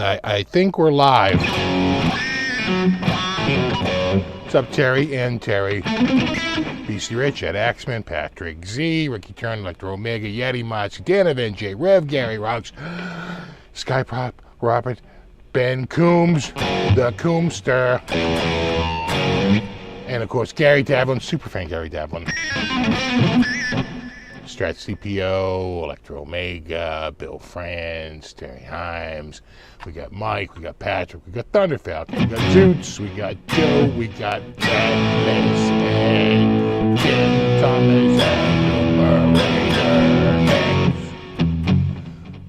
I think we're live. What's up, Terry and Terry? BC Rich, Ed Axman, Patrick Z, Ricky Turn, Electro Omega, Yeti Mods, Dan of NJ, Rev, Gary Rocks, Skyprop, Robert, Ben Coombs, the Coomster, and of course Gary Davlin, Superfan Gary Davlin. Strat CPO, Electro Omega, Bill Franz, Terry Himes. We got Mike, we got Patrick, we got Thunderfalcon, we got Zoots, we got Joe, we got Dennis, and Jim Thomas, and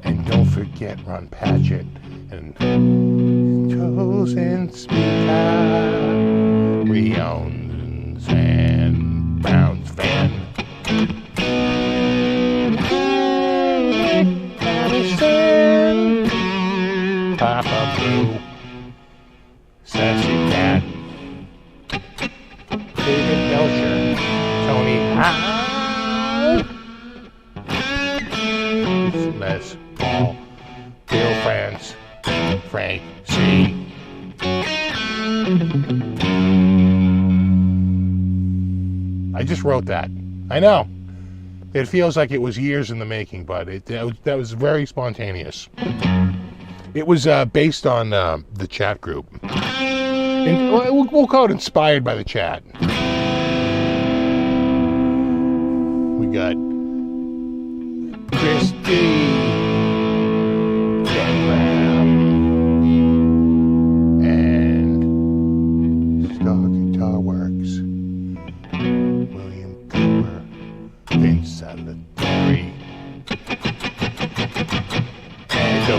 and don't forget Ron Patchett, and Chosen Speaker, Reowns, and Browns fan. Papa Blue, Sassy Cat, David Belcher, Tony Howe, Les Paul, Bill France, Frank C. I just wrote that. I know. It feels like it was years in the making, but that was very spontaneous. It was based on the chat group. And we'll call it inspired by the chat. We got Christy, Dan Graham, and Star Guitar Works, William Cooper, Vince Salvatore, and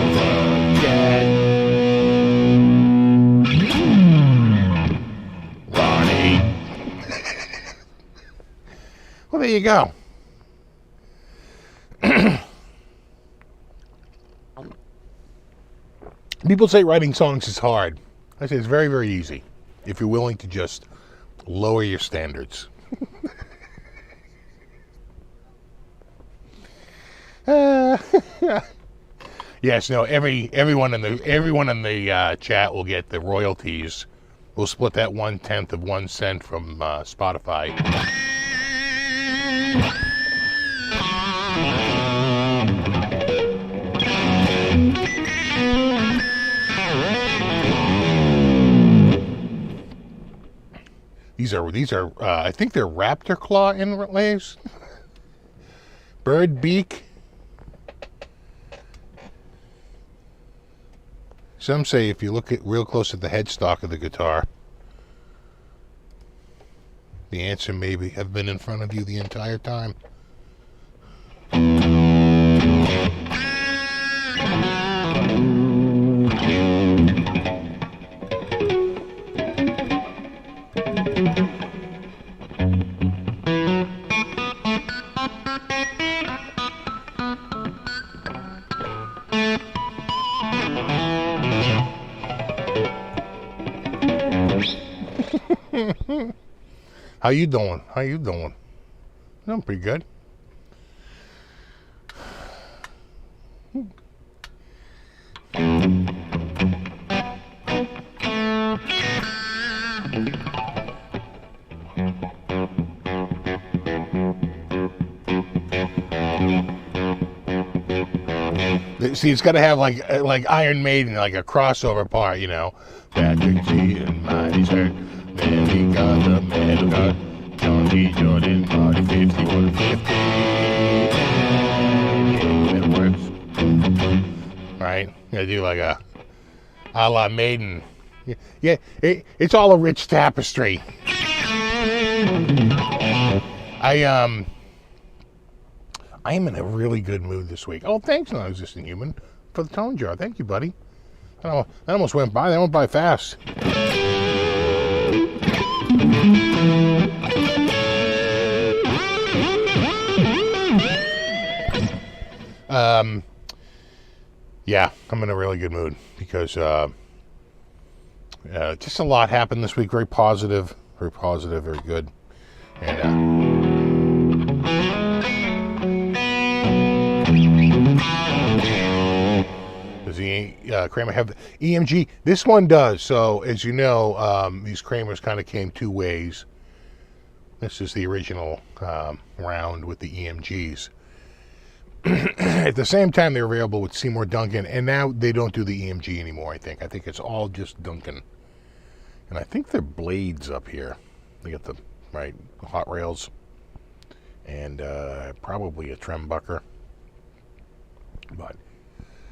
Ronnie. Well, there you go. People say writing songs is hard. I say it's very, very easy if you're willing to just lower your standards. Yes, no. Everyone in the chat will get the royalties. We'll split that 1/10 of 1 cent from Spotify. These are I think they're raptor claw inlays. Bird beak. Some say if you look at real close at the headstock of the guitar, the answer may have been in front of you the entire time. How you doing? How you doing? I'm pretty good. See, it's got to have like Iron Maiden, like a crossover part, you know. Patrick G and Mighty's hurt. Then he got the medal got John D. Jordan, Marty 5150. That works. Right? Gotta do like a la Maiden. Yeah, it's all a rich tapestry. I am in a really good mood this week. Oh, thanks, non-existent human, for the tone jar. Thank you, buddy. That almost went by. That went by fast. Yeah, I'm in a really good mood because just a lot happened this week. Very positive, very good. And Kramer have EMG. This one does. So as you know, these Kramers kind of came two ways. This is the original round with the EMGs. At the same time, they were available with Seymour Duncan, and now they don't do the EMG anymore. I think it's all just Duncan, and I think they're blades up here. They got the right hot rails, and probably a Trembucker.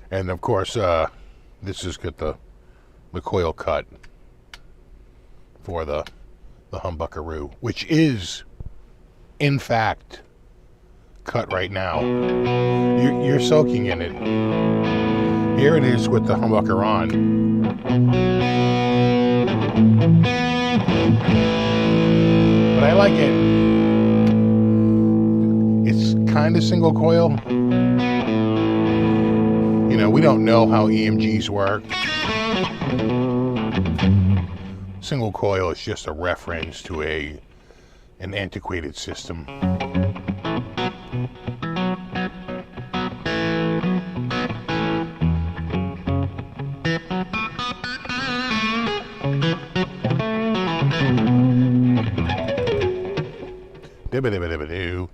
And of course, this has got the coil cut for the humbuckaroo, which is, in fact, cut right now. You're soaking in it. Here it is with the humbucker on. But I like it. It's kind of single coil. You know, we don't know how EMGs work. Single coil is just a reference to an antiquated system.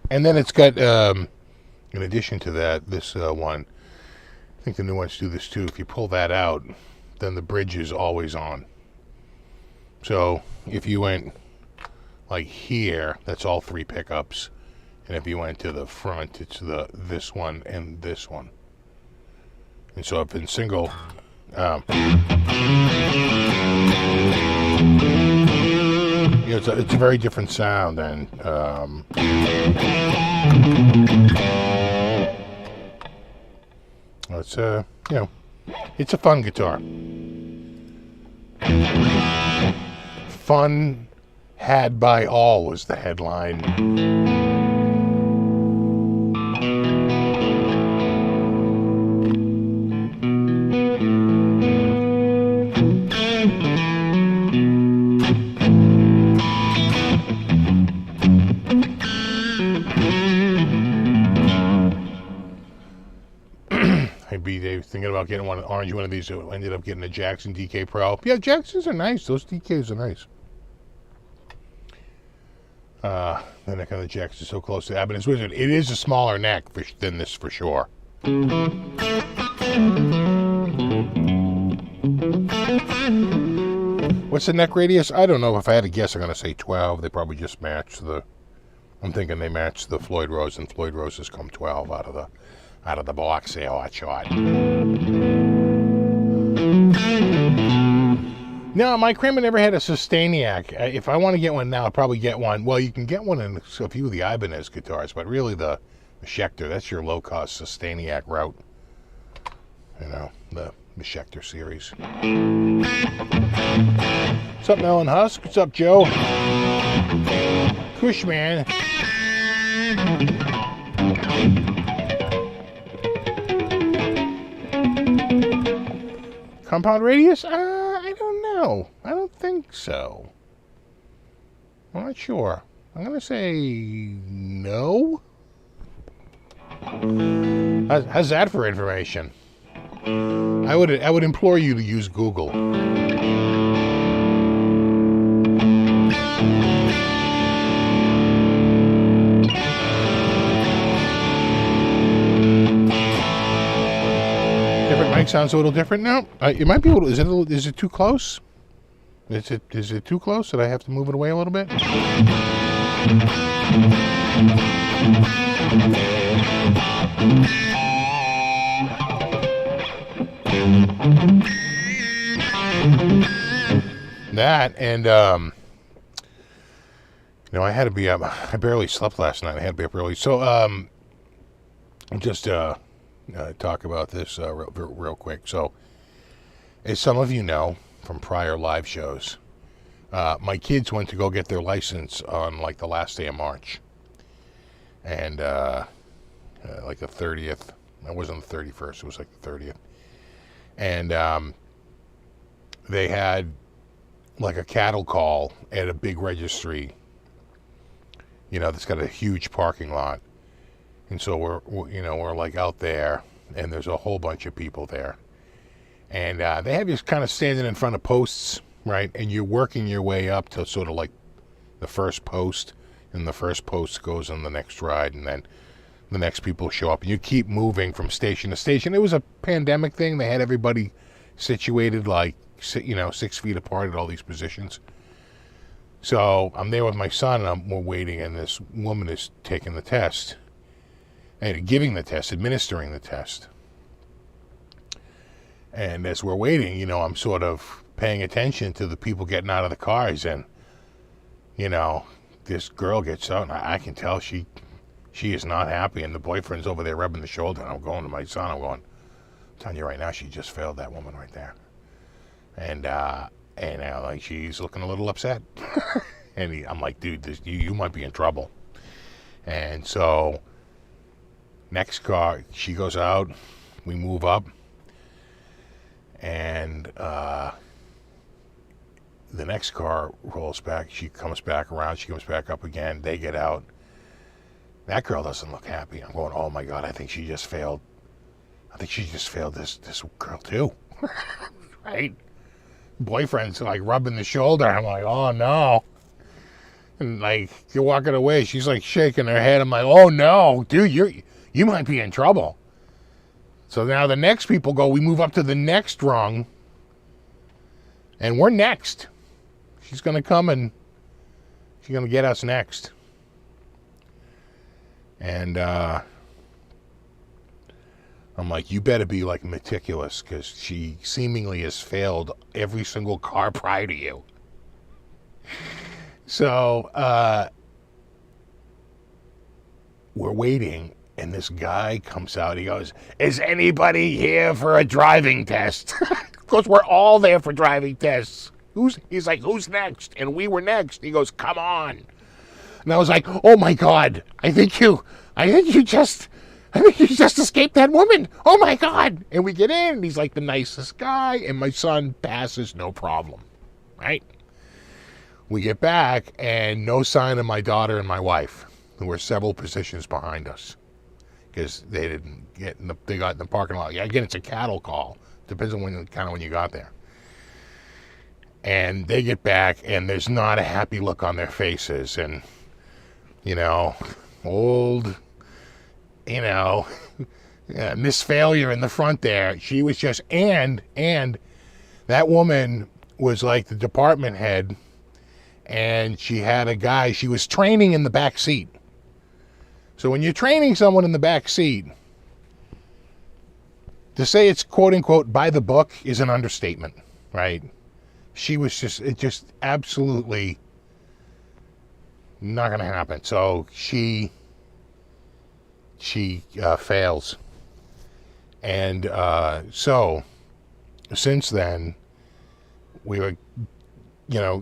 And then it's got, in addition to that, this one, I think the new ones do this too. If you pull that out, then the bridge is always on. So if you went like here, that's all three pickups. And if you went to the front, it's this one and this one. And so if in single, you know, it's a very different sound, and it's you know, it's a fun guitar. Fun had by all was the headline. They were thinking about getting one of these. So ended up getting a Jackson DK Pro. Yeah, Jacksons are nice. Those DKs are nice. The neck on the Jackson is so close to Ibanez Wizard. It is a smaller neck than this for sure. What's the neck radius? I don't know. If I had to guess, I'm going to say 12. They probably just match the... I'm thinking they match the Floyd Rose, and Floyd Roses come 12 out of the box there, hot shot. No, my Kramer never had a Sustainiac. If I want to get one now, I'll probably get one. Well, you can get one in a few of the Ibanez guitars, but really the Schecter, that's your low-cost Sustainiac route. You know, the Schecter series. What's up, Melon Husk? What's up, Joe? Kush, man. Compound radius? I don't know. I don't think so. I'm not sure. I'm going to say no. How's that for information? I would implore you to use Google. Mic sounds a little different now. You might be able to. Is it too close? Is it too close? Did I have to move it away a little bit? That and you know, I had to be up. I barely slept last night. I had to be up early. So just talk about this real quick. So, as some of you know from prior live shows, my kids went to go get their license on like the last day of March, and like the 30th. It wasn't the 31st. It was like the 30th, and they had like a cattle call at a big registry. You know, that's got a huge parking lot. And so we're like out there, and there's a whole bunch of people there. And they have you kind of standing in front of posts, right? And you're working your way up to sort of like the first post, and the first post goes on the next ride, and then the next people show up, and you keep moving from station to station. It was a pandemic thing. They had everybody situated like, 6 feet apart at all these positions. So I'm there with my son, and we're waiting, and this woman is taking the test, and giving the test, administering the test. And as we're waiting, I'm sort of paying attention to the people getting out of the cars, and, this girl gets out, and I can tell she is not happy, and the boyfriend's over there rubbing the shoulder, and I'm going to my son, I'm telling you right now, she just failed that woman right there. And like, she's looking a little upset. And I'm like, dude, you might be in trouble. And so, next car, she goes out, we move up, and the next car rolls back, she comes back around, she comes back up again, they get out. That girl doesn't look happy. I'm going, oh my God, I think she just failed this girl too. Right? Boyfriend's like rubbing the shoulder. I'm like, oh no. And like, you're walking away, she's like shaking her head. I'm like, oh no, dude, you might be in trouble. So now the next people go, we move up to the next rung, and we're next. She's gonna come and she's gonna get us next. And I'm like, you better be like meticulous, because she seemingly has failed every single car prior to you. So we're waiting, and this guy comes out. He goes, is anybody here for a driving test? Because we're all there for driving tests. He's like, who's next? And we were next. He goes, come on. And I was like, oh my God, I think you just escaped that woman. Oh my God. And we get in, and he's like the nicest guy, and my son passes, no problem. Right? We get back, and no sign of my daughter and my wife, who were several positions behind us, because they didn't get they got in the parking lot. Yeah, again, it's a cattle call. Depends on when you got there. And they get back, and there's not a happy look on their faces, and old, Miss Failure in the front there. She was just, and that woman was like the department head, and she had a guy she was training in the back seat. So when you're training someone in the back seat, to say it's quote unquote by the book is an understatement, right? She was just absolutely not going to happen. So she fails. And so since then, we were,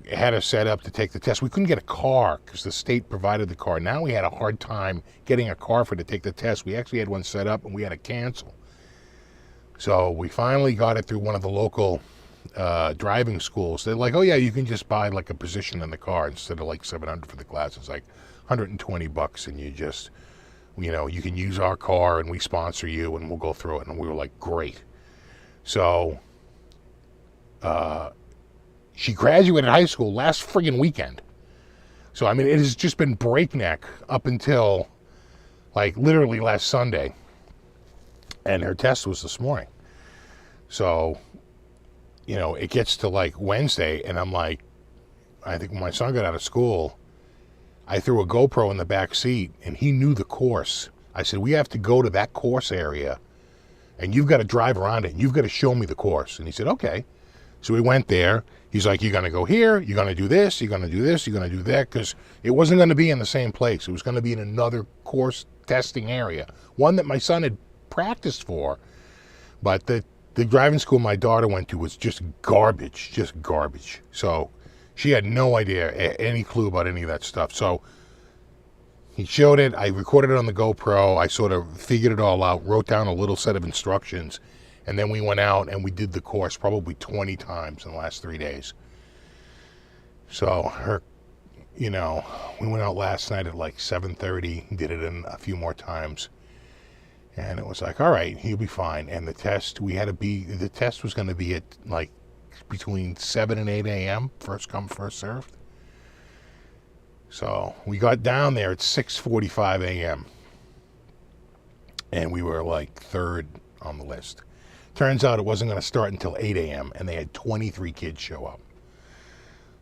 had her set up to take the test. We couldn't get a car because the state provided the car. Now we had a hard time getting a car for her to take the test. We actually had one set up, and we had to cancel. So we finally got it through one of the local driving schools. They're like, oh yeah, you can just buy like a position in the car instead of like $700 for the class. It's like $120, and you just, you can use our car, and we sponsor you, and we'll go through it. And we were like, great. So she graduated high school last friggin' weekend. So I mean, it has just been breakneck up until like literally last Sunday, and her test was this morning. So it gets to like Wednesday, and I'm like, I think when my son got out of school, I threw a GoPro in the back seat, and he knew the course. I said, we have to go to that course area, and you've got to drive around it, and you've got to show me the course. And he said, okay. So we went there. He's like, you're going to go here, you're going to do this, you're going to do this, you're going to do that, because it wasn't going to be in the same place. It was going to be in another course testing area, one that my son had practiced for. But the driving school my daughter went to was just garbage. So she had no idea, any clue about any of that stuff. So he showed it. I recorded it on the GoPro. I sort of figured it all out, wrote down a little set of instructions, and then we went out and we did the course probably 20 times in the last 3 days. So we went out last night at like 7:30, did it in a few more times. And it was like, all right, he'll be fine. And the test was going to be at like between 7 and 8 a.m., first come, first served. So we got down there at 6:45 a.m. and we were like third on the list. Turns out it wasn't going to start until 8 a.m. and they had 23 kids show up.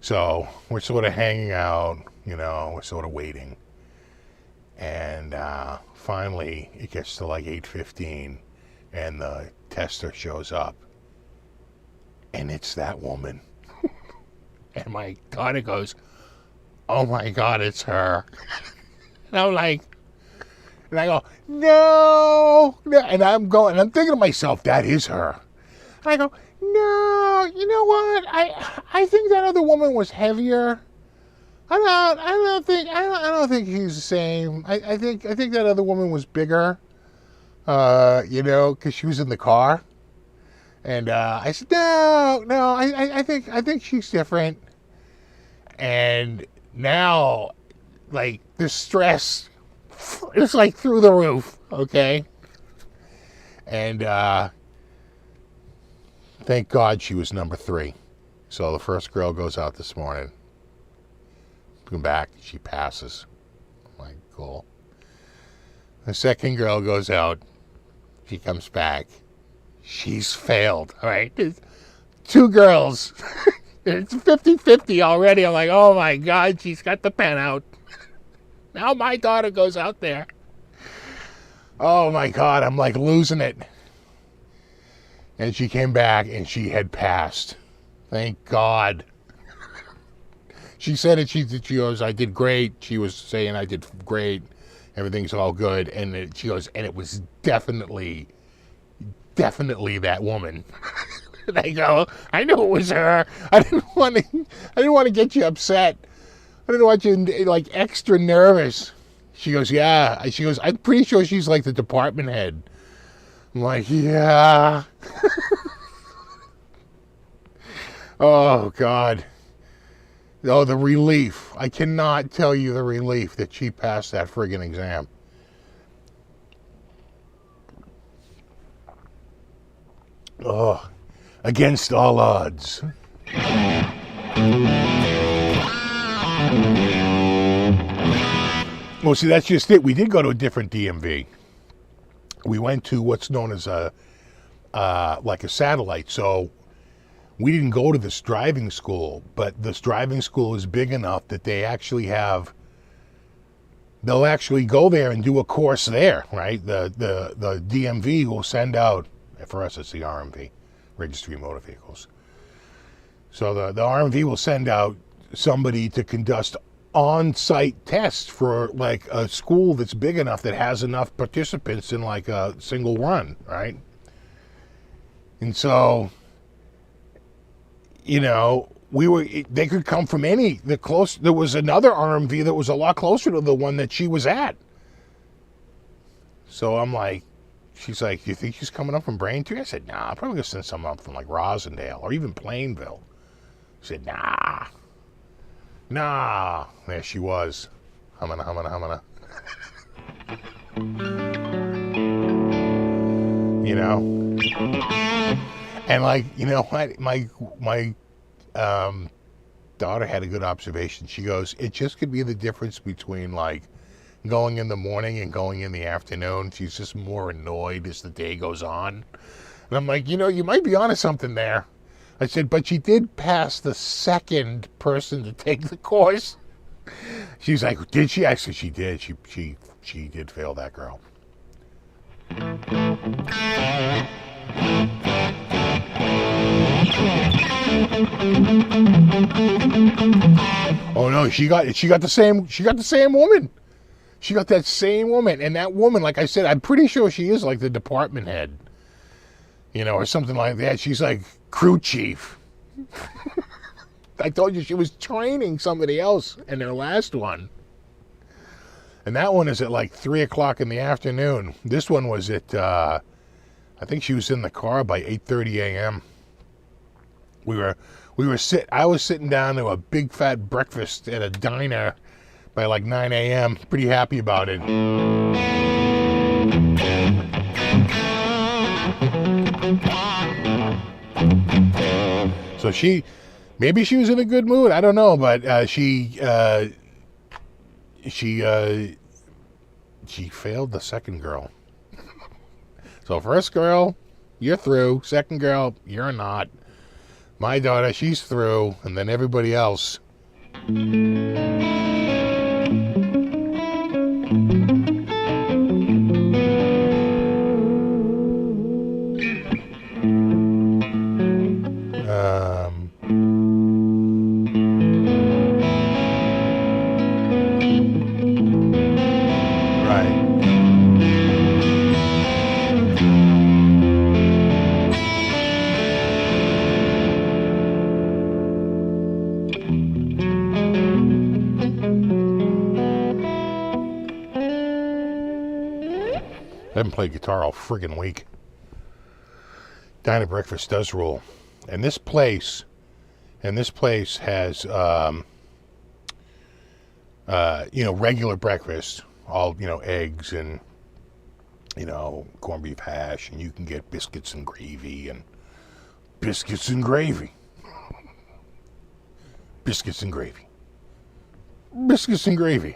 So we're sort of hanging out, we're sort of waiting. And finally it gets to like 8:15 and the tester shows up. And it's that woman. And my daughter goes, oh my God, it's her. And I'm like, and I go, no. And I'm thinking to myself, that is her. And I go, no, you know what? I think that other woman was heavier. I don't think he's the same. I think that other woman was bigger. Because she was in the car. And I said, no, I think she's different. And now, like, the stress is like through the roof, okay? And thank God she was number 3. So the first girl goes out this morning. Come back, she passes. I'm like, cool. The second girl goes out. She comes back. She's failed, all right? There's 2 girls. It's 50-50 already. I'm like, oh my God, she's got the pen out. Now my daughter goes out there. Oh my God, I'm like losing it. And she came back and she had passed. Thank God. She said it, she goes, I did great. She was saying I did great. Everything's all good. And she goes, and it was definitely that woman. And I go, I knew it was her. I didn't want to get you upset. I didn't want you like extra nervous. She goes, yeah. She goes, I'm pretty sure she's like the department head. I'm like, yeah. Oh God. Oh, the relief. I cannot tell you the relief that she passed that friggin' exam. Oh, against all odds. Well, see, that's just it. We did go to a different DMV. We went to what's known as like a satellite. So we didn't go to this driving school, but this driving school is big enough that they'll actually go there and do a course there, right? The DMV will send out, for us it's the RMV, Registry of Motor Vehicles. So the RMV will send out somebody to conduct on-site tests for like a school that's big enough that has enough participants in like a single run, right? And so, they could come from there was another RMV that was a lot closer to the one that she was at. So I'm like, she's like, do you think she's coming up from Braintree? I said, nah, I'm probably going to send someone up from like Rosendale or even Plainville. She said, nah. There she was. Humming. And like, what? My daughter had a good observation. She goes, it just could be the difference between like going in the morning and going in the afternoon. She's just more annoyed as the day goes on. And I'm like, you might be onto something there. I said, but she did pass the second person to take the course. She's like, did she? Actually, she did. She did fail that girl. Oh no, she got the same woman. She got that same woman. And that woman, like I said, I'm pretty sure she is like the department head. Or something like that. She's like crew chief. I told you she was training somebody else in her last one. And that one is at like 3 o'clock in the afternoon. This one was at, I think she was in the car by 8:30 a.m. I was sitting down to a big fat breakfast at a diner by like 9 a.m. Pretty happy about it. So maybe she was in a good mood. I don't know, but she failed the second girl. So first girl, you're through. Second girl, you're not. My daughter, she's through, and then everybody else. I haven't played guitar all friggin' week. Diner breakfast does rule. And this place has, regular breakfast, all, eggs and, corned beef hash, and you can get biscuits and gravy and biscuits and gravy. Biscuits and gravy. Biscuits and gravy.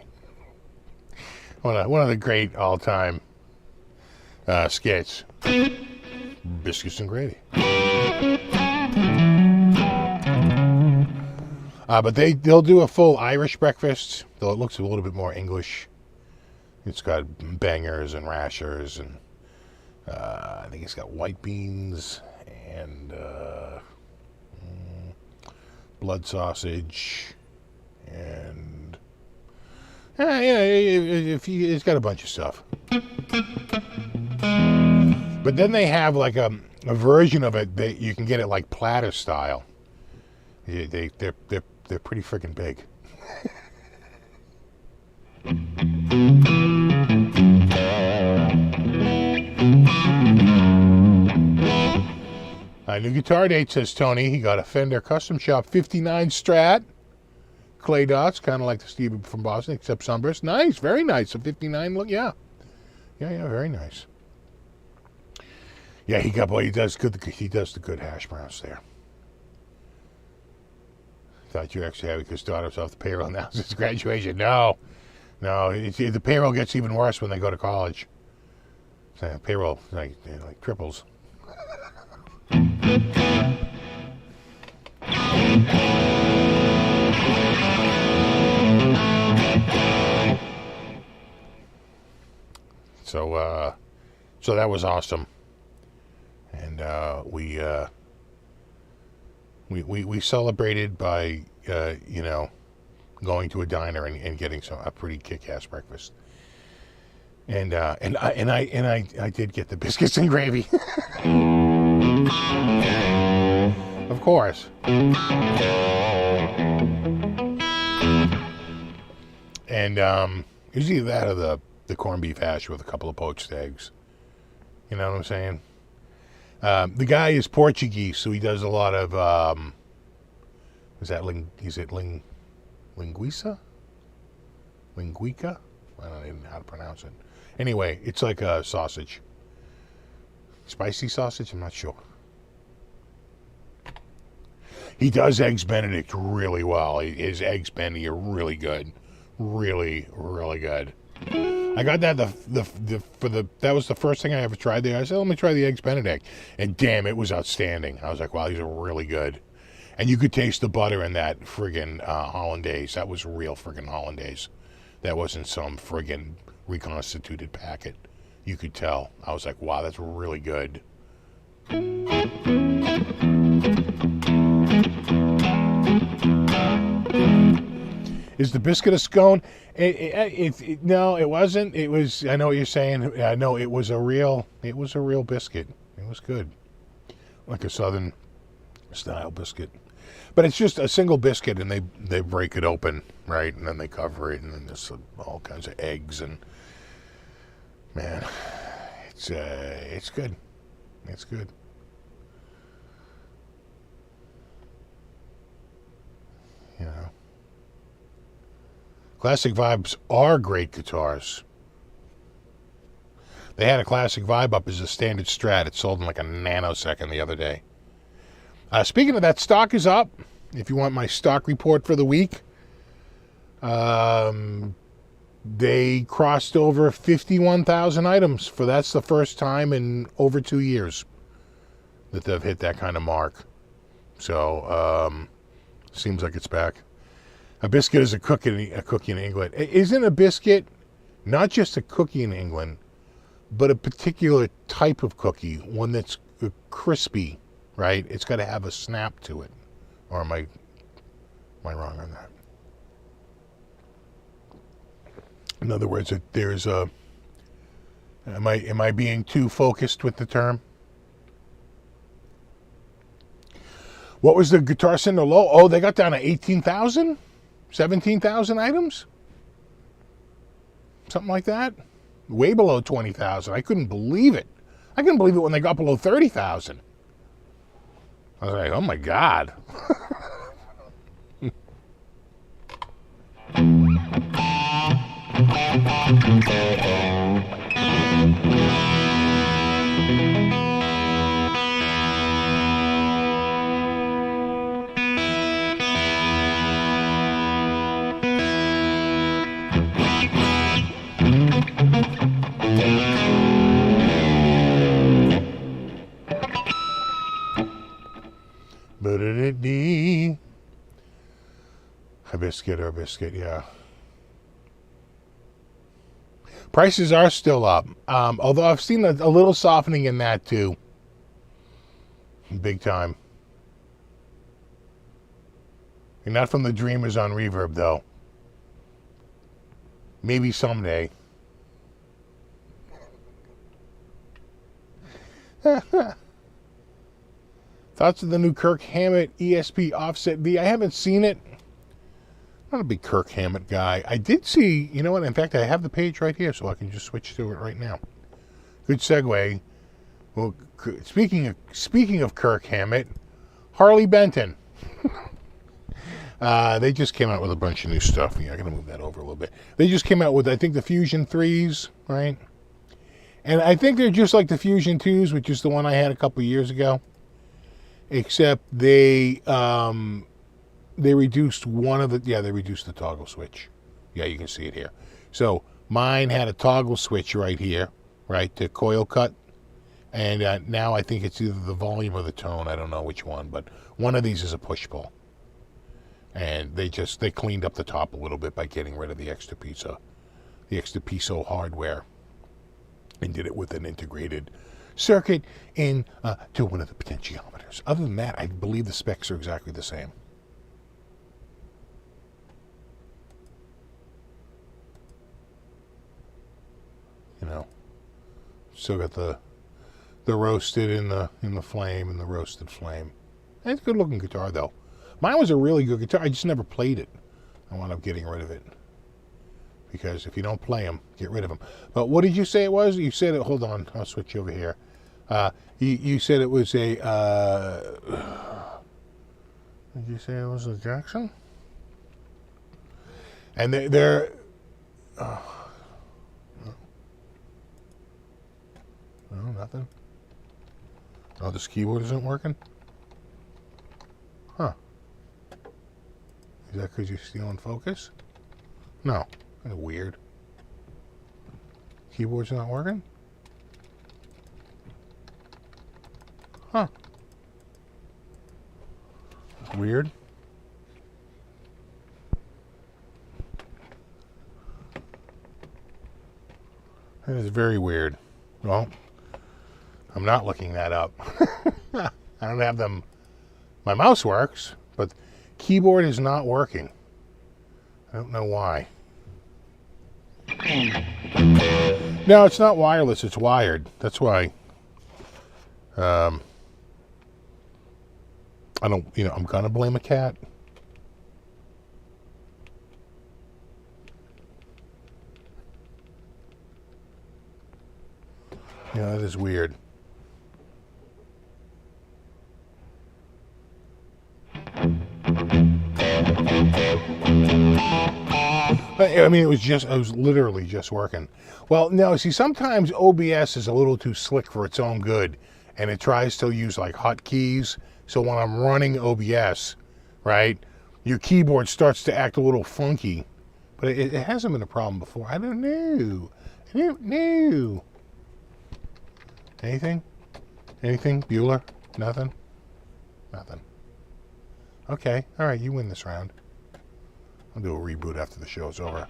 One of the great all-time skits. Biscuits and gravy. But they'll do a full Irish breakfast, though it looks a little bit more English. It's got bangers and rashers, and I think it's got white beans and blood sausage, and it's got a bunch of stuff. But then they have like a version of it that you can get it like platter style. They're pretty freaking big. New guitar date, says Tony. He got a Fender Custom Shop 59 Strat. Clay dots, kind of like the Steve from Boston, except sunburst. Nice, very nice. A 59 look, yeah. Yeah, very nice. Yeah, he does the good hash browns there. Thought you actually had because daughter's off the payroll now since graduation. No, the payroll gets even worse when they go to college. So payroll like triples. So that was awesome, and we celebrated by going to a diner and getting a pretty kick-ass breakfast, and I did get the biscuits and gravy, of course, and usually that or the corned beef hash with a couple of poached eggs. You know what I'm saying? The guy is Portuguese, so he does a lot of, linguiça? Linguica? I don't even know how to pronounce it. Anyway, it's like a sausage. Spicy sausage? I'm not sure. He does Eggs Benedict really well. His Eggs Benedict are really good. Really, really good. I got that that was the first thing I ever tried there. I said, let me try the Eggs Benedict. And damn, it was outstanding. I was like, wow, these are really good. And you could taste the butter in that friggin' hollandaise. That was real friggin' hollandaise. That wasn't some friggin' reconstituted packet. You could tell. I was like, wow, that's really good. Is the biscuit a scone? No, it wasn't. It was. I know what you're saying. No, it was a real biscuit. It was good, like a Southern style biscuit. But it's just a single biscuit, and they break it open, right, and then they cover it, and then there's all kinds of eggs, and man, it's good. It's good. You know. Classic Vibes are great guitars. They had a classic vibe up as a standard strat. It sold in like a nanosecond the other day. Speaking of that, stock is up. If you want my stock report for the week, they crossed over 51,000 items. That's the first time in over 2 years that they've hit that kind of mark. So, seems like it's back. A biscuit is a cookie in England. Isn't a biscuit not just a cookie in England, but a particular type of cookie, one that's crispy, right? It's got to have a snap to it. Or am I wrong on that? In other words, there's a... Am I being too focused with the term? What was the Guitar Center low? Oh, they got down to 18,000? 17,000 items? Something like that? Way below 20,000. I couldn't believe it. I couldn't believe it when they got below 30,000. I was like, oh my God. A biscuit, yeah. Prices are still up, although I've seen a little softening in that too. Big time. And not from the Dreamers on Reverb, though. Maybe someday. Thoughts of the new Kirk Hammett ESP Offset V? I haven't seen it. Not a big Kirk Hammett guy. I did see, you know what? In fact, I have the page right here, so I can just switch to it right now. Good segue. Well, speaking of Kirk Hammett, Harley Benton. They just came out with a bunch of new stuff. Yeah, I'm gonna move that over a little bit. They just came out with, I think, the Fusion 3s, right? And I think they're just like the Fusion 2s, which is the one I had a couple years ago. Except they reduced one of the, they reduced the toggle switch. Yeah, you can see it here. So mine had a toggle switch right here, right, to coil cut. And now I think it's either the volume or the tone. I don't know which one, but one of these is a push-pull. And they cleaned up the top a little bit by getting rid of the extra piso hardware, and did it with an integrated circuit in to one of the potentiometers. Other than that, I believe the specs are exactly the same. You know, still got the roasted in the flame and the roasted flame. It's a good looking guitar though. Mine was a really good guitar. I just never played it. I wound up getting rid of it because if you don't play them, get rid of them. But what did you say it was? You said it. Hold on, I'll switch over here. You said it was a. Did you say it was a Jackson? And they're. No, nothing. Oh, this keyboard isn't working? Huh. Is that because you're stealing focus? No. That's weird. Keyboard's not working? Huh. Weird. That is very weird. Well, I'm not looking that up. I don't have them. My mouse works, but keyboard is not working. I don't know why. No, it's not wireless. It's wired. That's why. I don't. I'm gonna blame a cat. Yeah, that is weird. I mean, it was literally just working. Well, no, see, sometimes OBS is a little too slick for its own good, and it tries to use like hotkeys. So when I'm running OBS, right, your keyboard starts to act a little funky. But it hasn't been a problem before. I don't know. I don't know. Anything? Anything? Bueller? Nothing? Nothing. Okay. All right. You win this round. I'll do a reboot after the show's over.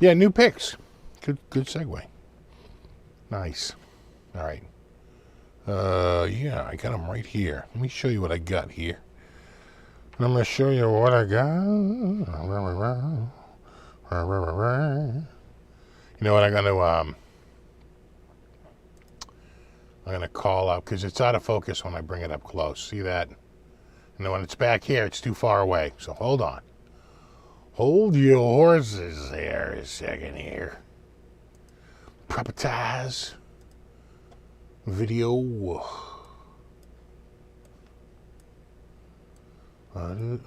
Yeah, new picks. Good segue. Nice. All right. Yeah, I got them right here. Let me show you what I got here. I'm going to show you what I got. You know what, I'm going to call out, because it's out of focus when I bring it up close. See that? And then when it's back here, it's too far away. So hold on. Hold your horses there a second here. Propertize. Video. And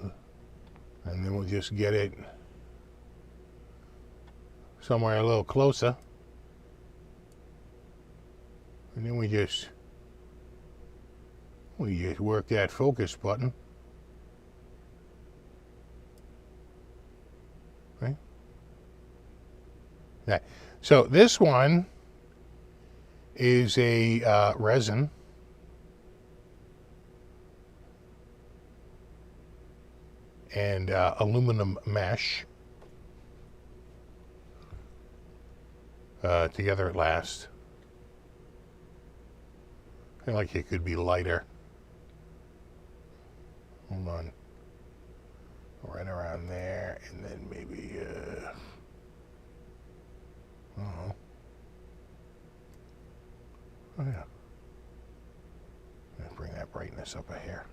then we'll just get it somewhere a little closer. And then we just work that focus button. Okay. Okay. So this one is a resin. And aluminum mesh. Together at last. I feel like it could be lighter. Hold on. Right around there, and then maybe, oh yeah. Let's bring that brightness up a hair.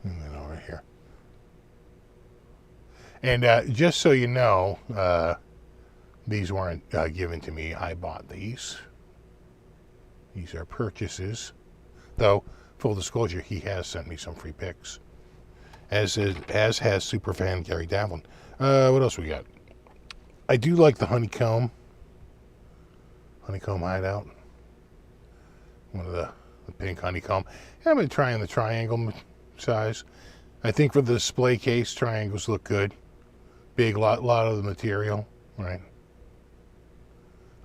And then over here. And just so you know, these weren't given to me. I bought these. These are purchases. Though, full disclosure, he has sent me some free picks. As has superfan Gary Davlin. What else we got? I do like the honeycomb hideout. One of the pink honeycomb. And I've been trying the triangle size. I think for the display case, triangles look good. Big lot of the material, right?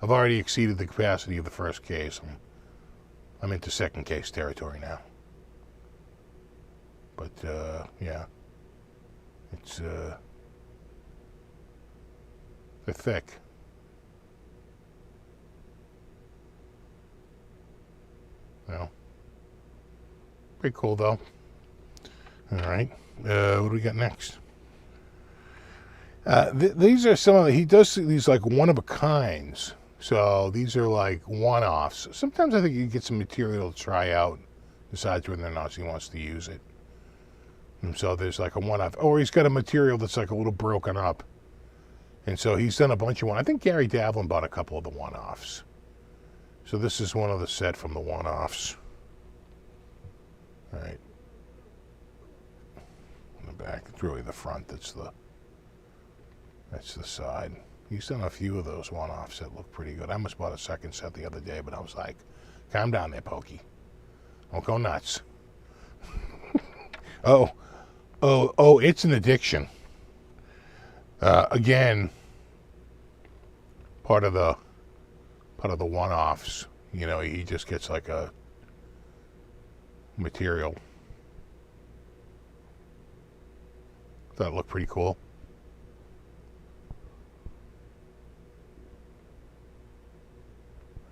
I've already exceeded the capacity of the first case. I'm into second case territory now. But yeah, it's they're thick. Well, pretty cool though. All right, what do we got next? These are some of the, he does these like one-of-a-kinds. So these are like one-offs. Sometimes I think you get some material to try out, decides whether or not he wants to use it. And so there's like a one-off. Or he's got a material that's like a little broken up. And so he's done a bunch of one. I think Gary Davlin bought a couple of the one-offs. So this is one of the set from the one-offs. All right. In the back, it's really the front. That's the side. He's done a few of those one-offs that look pretty good. I almost bought a second set the other day, but I was like, calm down there, Pokey. Don't go nuts. Oh, it's an addiction. Again, part of the one-offs. You know, he just gets like a material. Thought it looked pretty cool.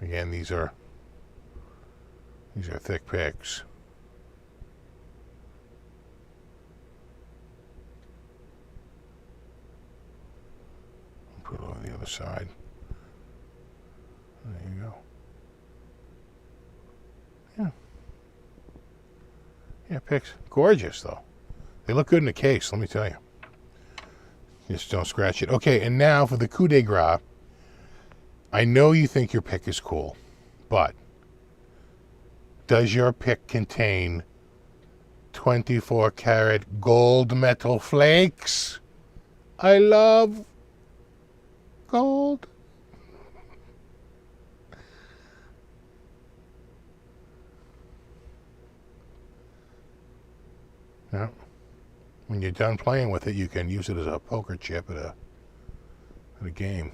Again, these are thick picks. Put it on the other side. There you go. Yeah. Yeah, picks. Gorgeous, though. They look good in the case, let me tell you. Just don't scratch it. Okay, and now for the coup de grace. I know you think your pick is cool, but does your pick contain 24 karat gold metal flakes? I love gold. Yeah. When you're done playing with it, you can use it as a poker chip at a game.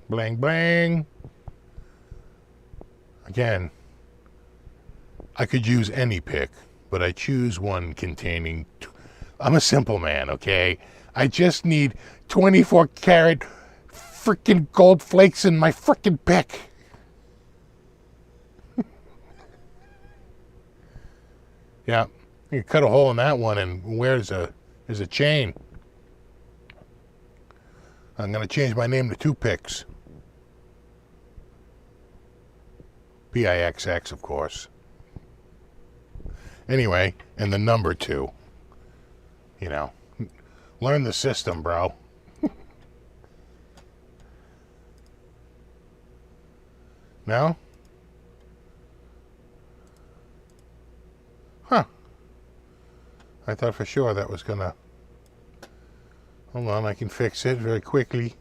Bling, bling. Again, I could use any pick, but I choose one containing... I'm a simple man, okay? I just need 24 karat freaking gold flakes in my freaking pick. Yeah, you can cut a hole in that one and there's a chain. I'm going to change my name to Two Picks. Pixx, of course. Anyway, and the number 2. You know, learn the system, bro. No? Huh. I thought for sure that was gonna... Hold on, I can fix it very quickly.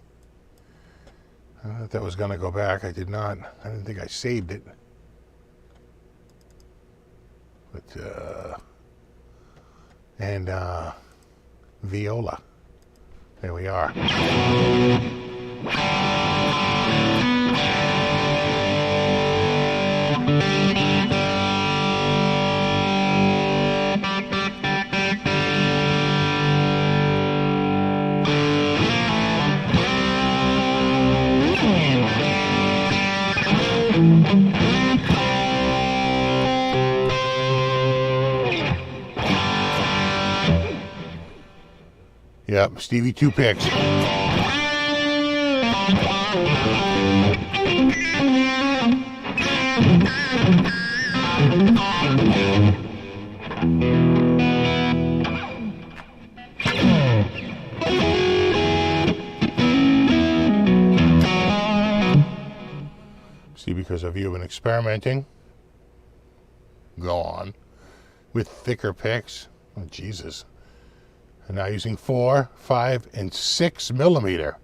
I thought that was gonna go back. I did not. I didn't think I saved it. But, and, viola. There we are. Yep, Stevie Two Picks. See, because of you and experimenting, go on with thicker picks. Oh, Jesus. And now using 4, 5, and 6 millimeter.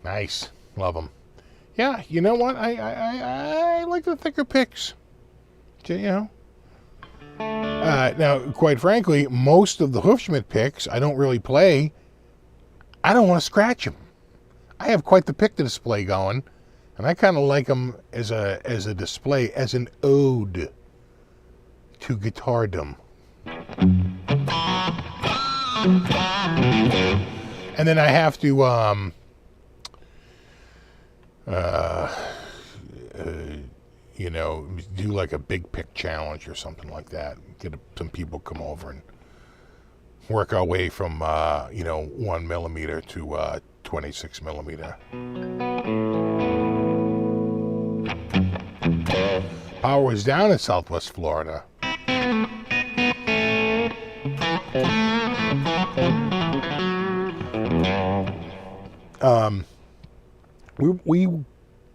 Nice. Love them. Yeah, you know what? I like the thicker picks. You know. Now, quite frankly, most of the Hufschmidt picks I don't really play. I don't want to scratch them. I have quite the pick to display going, and I kind of like them as a display, as an ode to guitardom. And then I have to you know, do like a big pick challenge or something like that. Get some people come over and work our way from you know, 1 millimeter to 26 millimeter. Power was down in Southwest Florida. We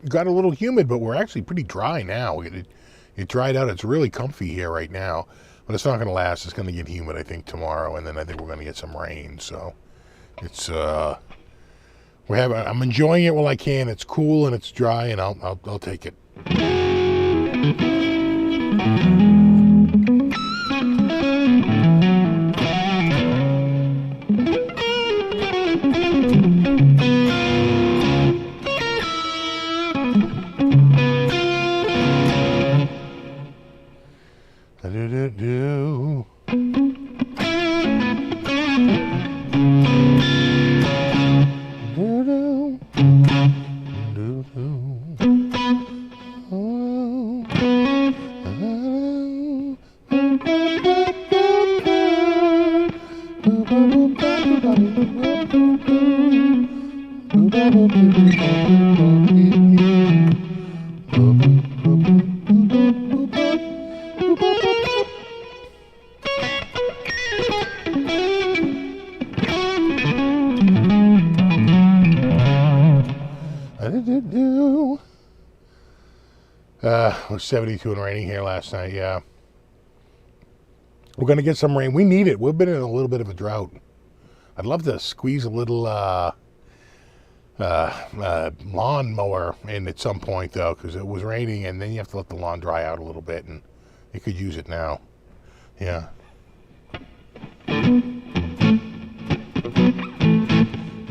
got a little humid, but we're actually pretty dry now. It dried out. It's really comfy here right now, but it's not going to last. It's going to get humid, I think, tomorrow, and then I think we're going to get some rain. So it's I'm enjoying it while I can. It's cool and it's dry, and I'll take it. Do. It was 72 and raining here last night, yeah. We're going to get some rain. We need it. We've been in a little bit of a drought. I'd love to squeeze a little lawn mower in at some point, though, because it was raining, and then you have to let the lawn dry out a little bit, and you could use it now. Yeah.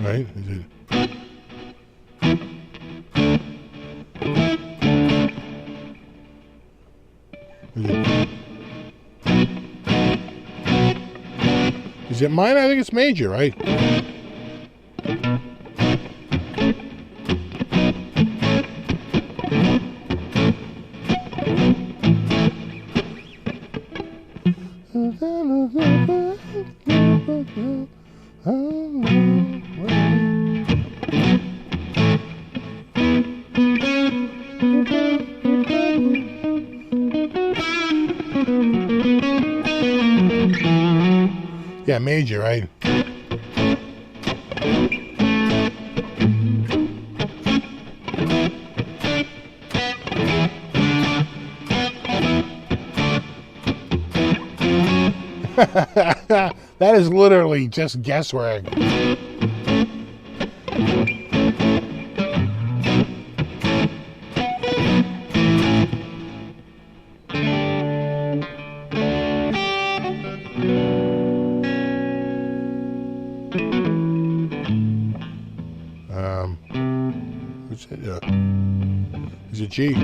Right? Is it? Is it mine? I think it's major, right? Yeah, major, right? That is literally just guesswork. What's it? Is it G?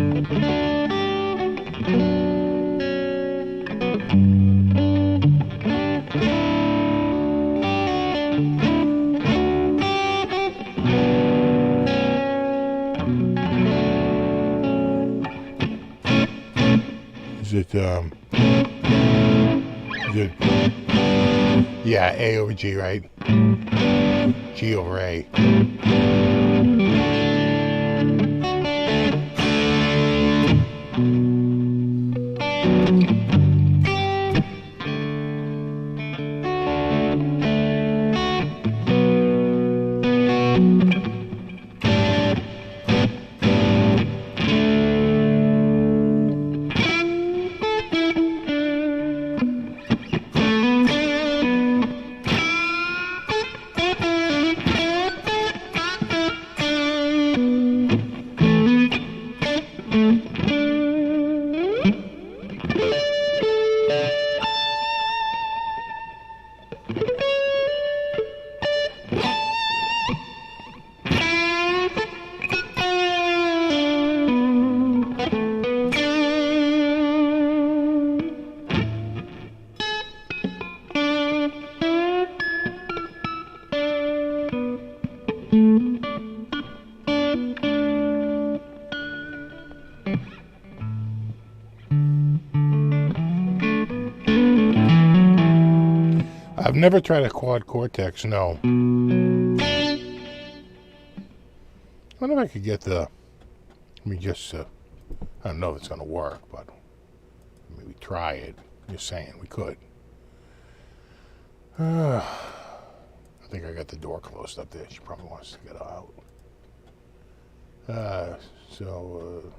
Is it yeah, A over G, right? G over A. I've never tried a quad cortex, no. I wonder if I could get the, let me just, I don't know if it's going to work, but maybe try it. I'm just saying, we could. I think I got the door closed up there. She probably wants to get out. So,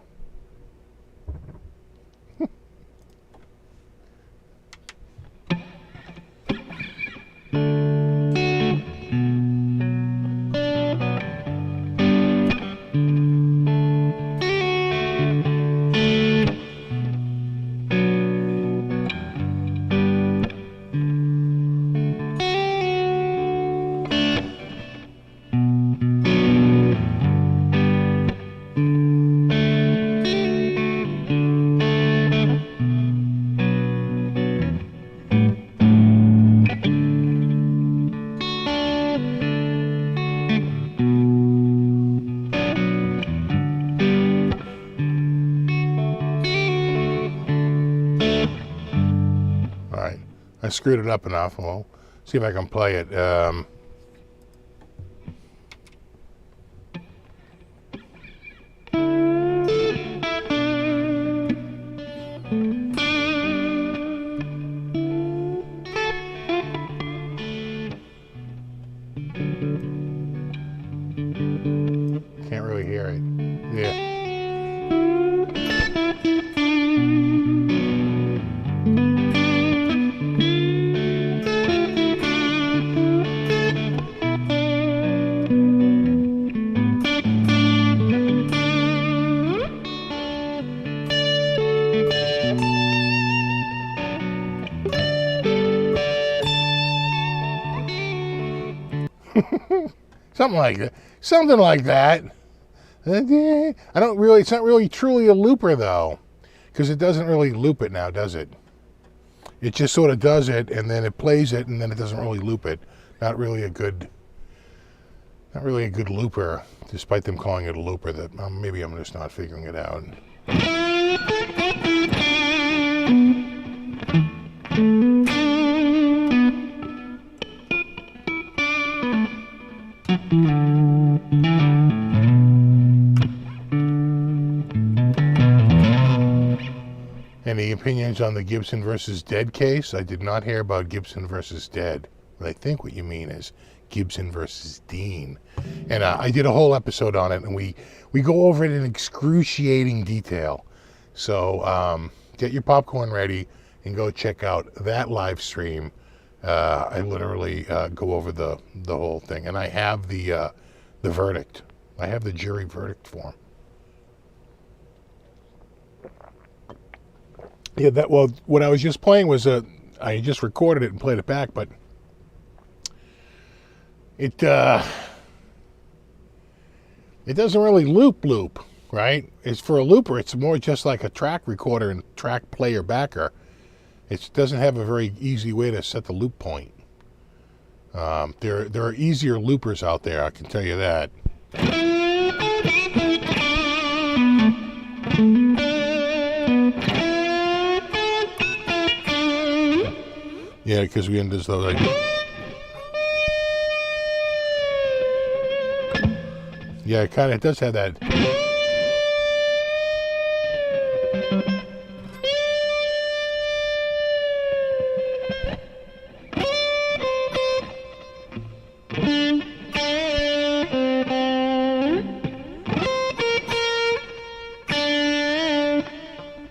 all right. I screwed it up enough. Well, see if I can play it. Can't really hear it. Yeah. Something like that. Something like that. I don't really, it's not really truly a looper though, because it doesn't really loop it now, does it? It just sort of does it, and then it plays it, and then it doesn't really loop it. Not really a good looper, despite them calling it a looper. That maybe I'm just not figuring it out. Any opinions on the Gibson versus Dead case? I did not hear about Gibson versus Dead, but I think what you mean is Gibson versus Dean. And I did a whole episode on it, and we go over it in excruciating detail. So get your popcorn ready and go check out that live stream. I literally go over the whole thing, and I have the verdict. I have the jury verdict form. Yeah, well, what I was just playing was I just recorded it and played it back, but it doesn't really loop, right? It's for a looper. It's more just like a track recorder and track player backer. It doesn't have a very easy way to set the loop point. There are easier loopers out there, I can tell you that. Yeah, because we end as though like. Yeah, it does have that.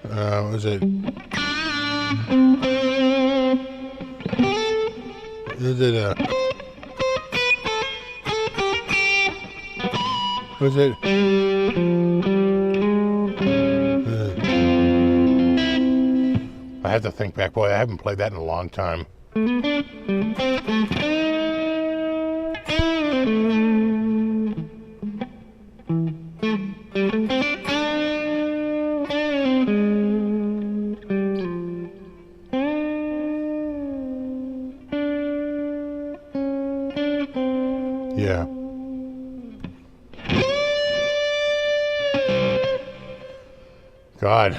What was it? Is it was it? I have to think back. Boy, I haven't played that in a long time. Yeah. God.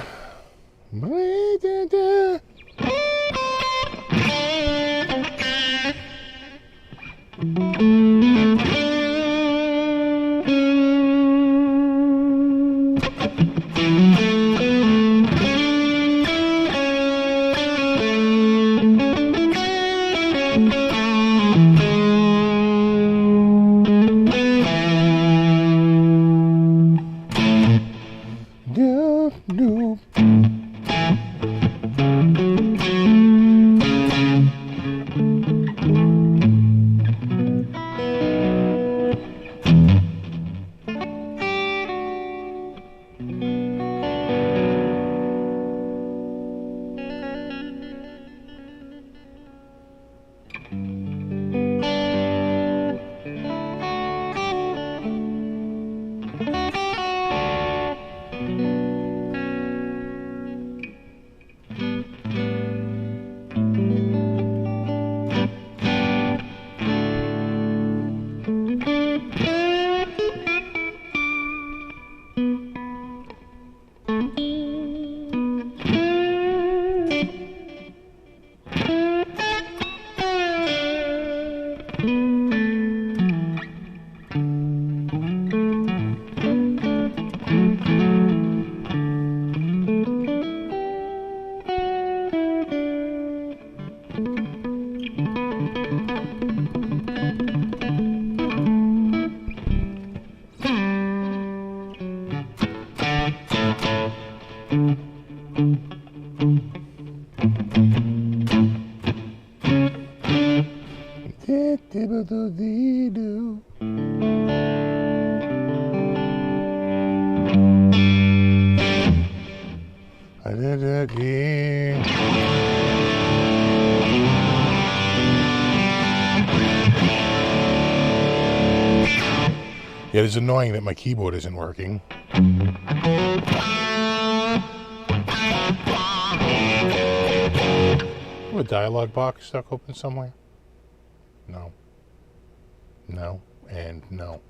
Yeah, it's annoying that my keyboard isn't working. A dialogue box stuck open somewhere? No. No. And no.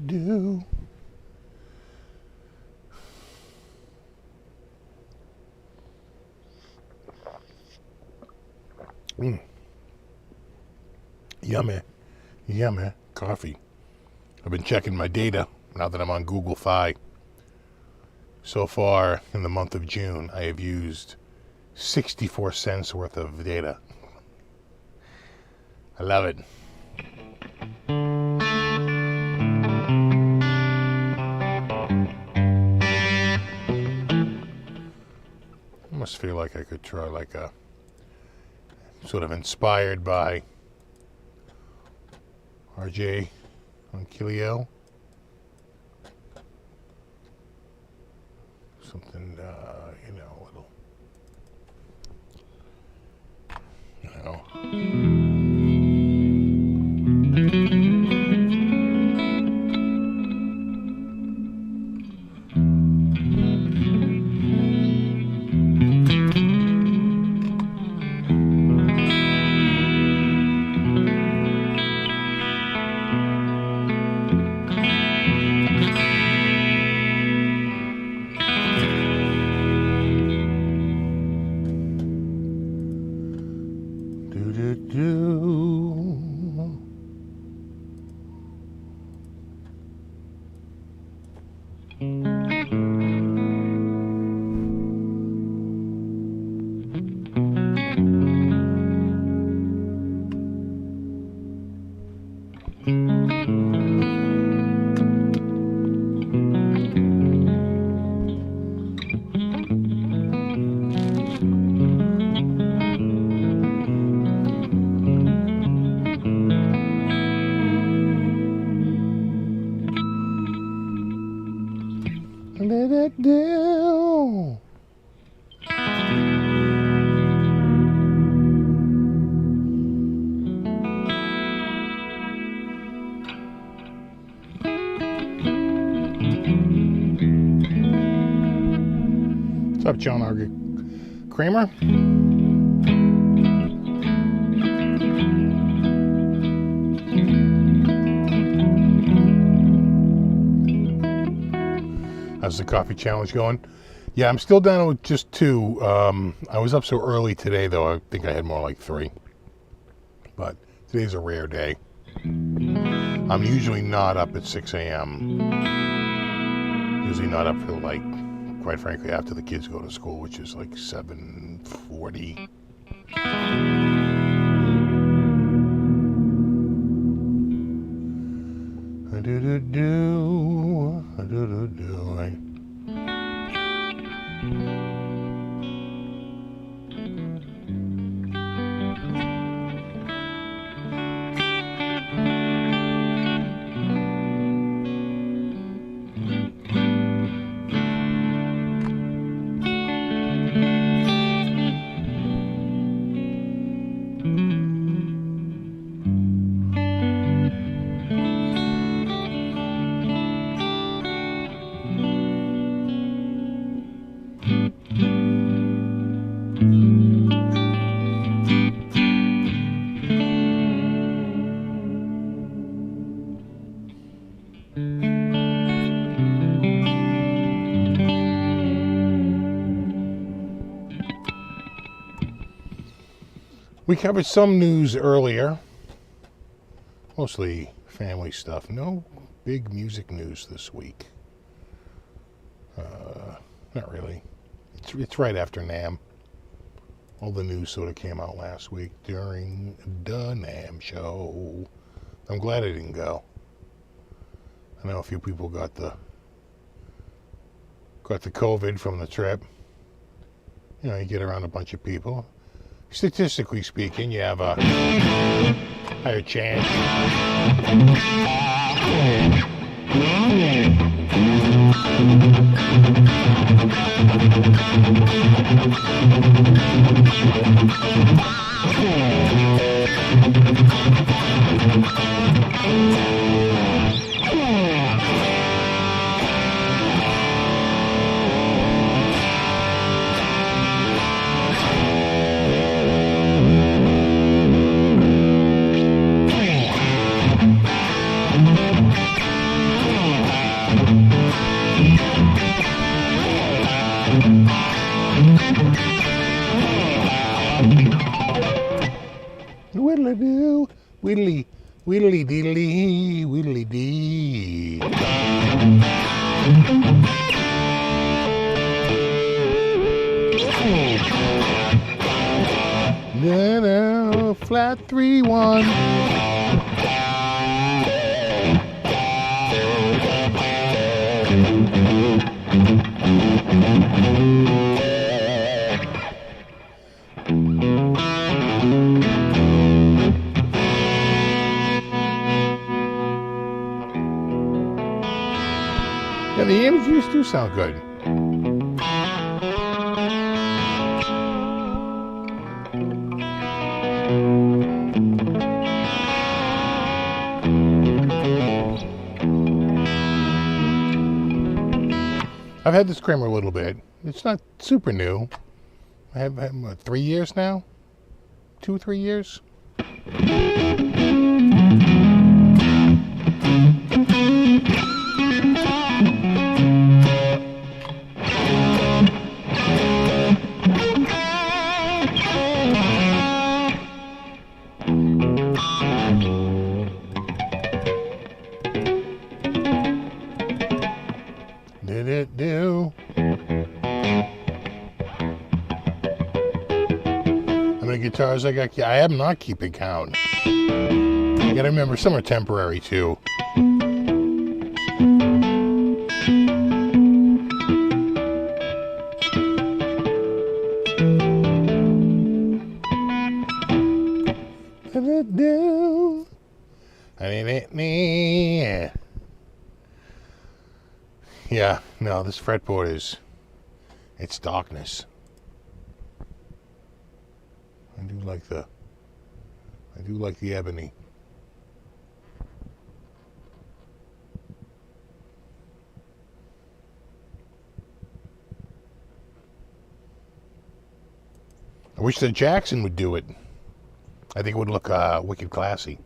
Do. Yummy. Yummy. Coffee. I've been checking my data now that I'm on Google Fi. So far, in the month of June, I have used 64 cents worth of data. I love it. I must feel like I could try like a sort of inspired by RJ Anquilio. Something, a little, let it do. What's up, John Kramer? How's the coffee challenge going? Yeah, I'm still down with just 2. I was up so early today, though. I think I had more like 3. But today's a rare day. I'm usually not up at 6 a.m. Usually not up till, like, quite frankly, after the kids go to school, which is like 7:40. We covered some news earlier, mostly family stuff. No big music news this week. Not really. It's right after NAMM. All the news sort of came out last week during the NAMM show. I'm glad I didn't go. I know a few people got the COVID from the trip. You know, you get around a bunch of people. Statistically speaking, you have a higher chance. Whittly-do, whittly, whittly-diddly, whittly-dee. No, flat 3-1. Yeah, the images do sound good. I've had this Kramer a little bit. It's not super new. I have what, 3 years now? 2, 3 years? Did it do? How many guitars I got? I am not keeping count. You gotta remember, some are temporary too. Did it do? Yeah, no, this fretboard it's darkness. I do like the ebony. I wish the Jackson would do it. I think it would look wicked classy.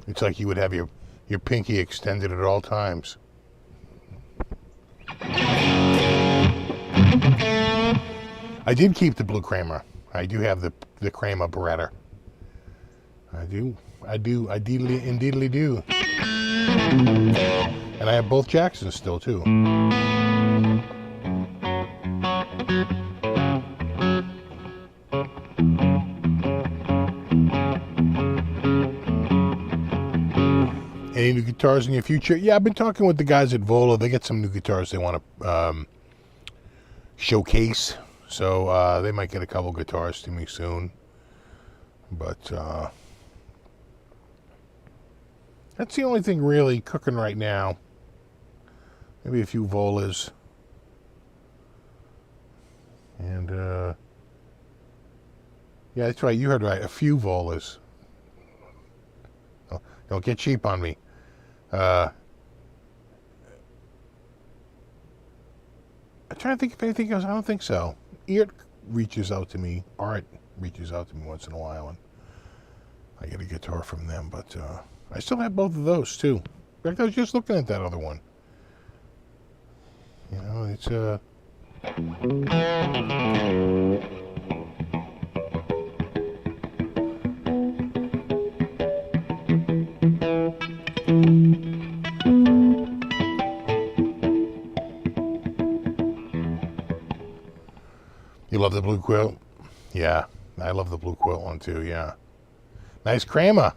It's like you would have your pinky extended at all times. I did keep the blue Kramer. I do have the Kramer Beretta. I indeedly do. And I have both Jacksons still too. Any new guitars in your future? Yeah, I've been talking with the guys at Vola. They got some new guitars they want to showcase. So they might get a couple guitars to me soon. But that's the only thing really cooking right now. Maybe a few Volas. And yeah, that's right. You heard right. A few Volas. Oh, don't get cheap on me. I'm trying to think if anything else. I don't think so. Art reaches out to me once in a while, and I get a guitar from them. But I still have both of those too. In fact, I was just looking at that other one. You know, it's love the blue quilt? Yeah, I love the blue quilt one too, yeah. Nice crema.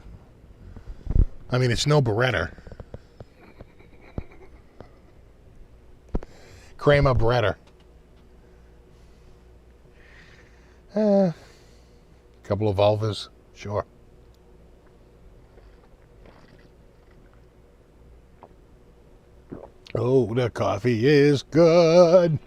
I mean, it's no Beretta. Crema Beretta. Couple of vulvas, sure. Oh, the coffee is good.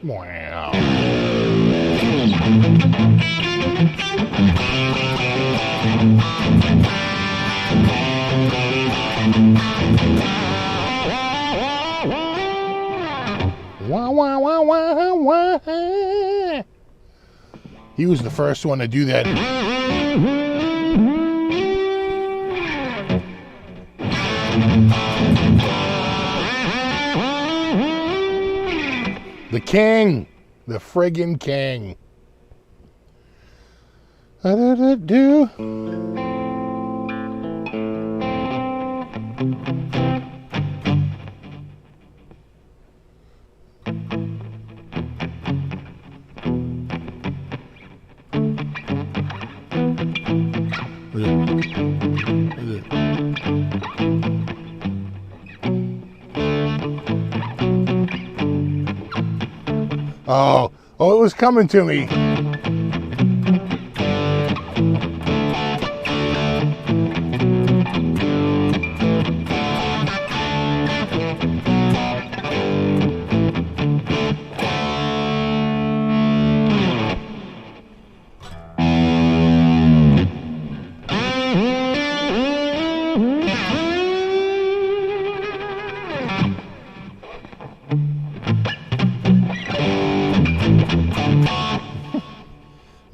Wow. Wah, wah, wah, wah, wah. He was the first one to do that. The king. The friggin' king. Do. Oh, it was coming to me.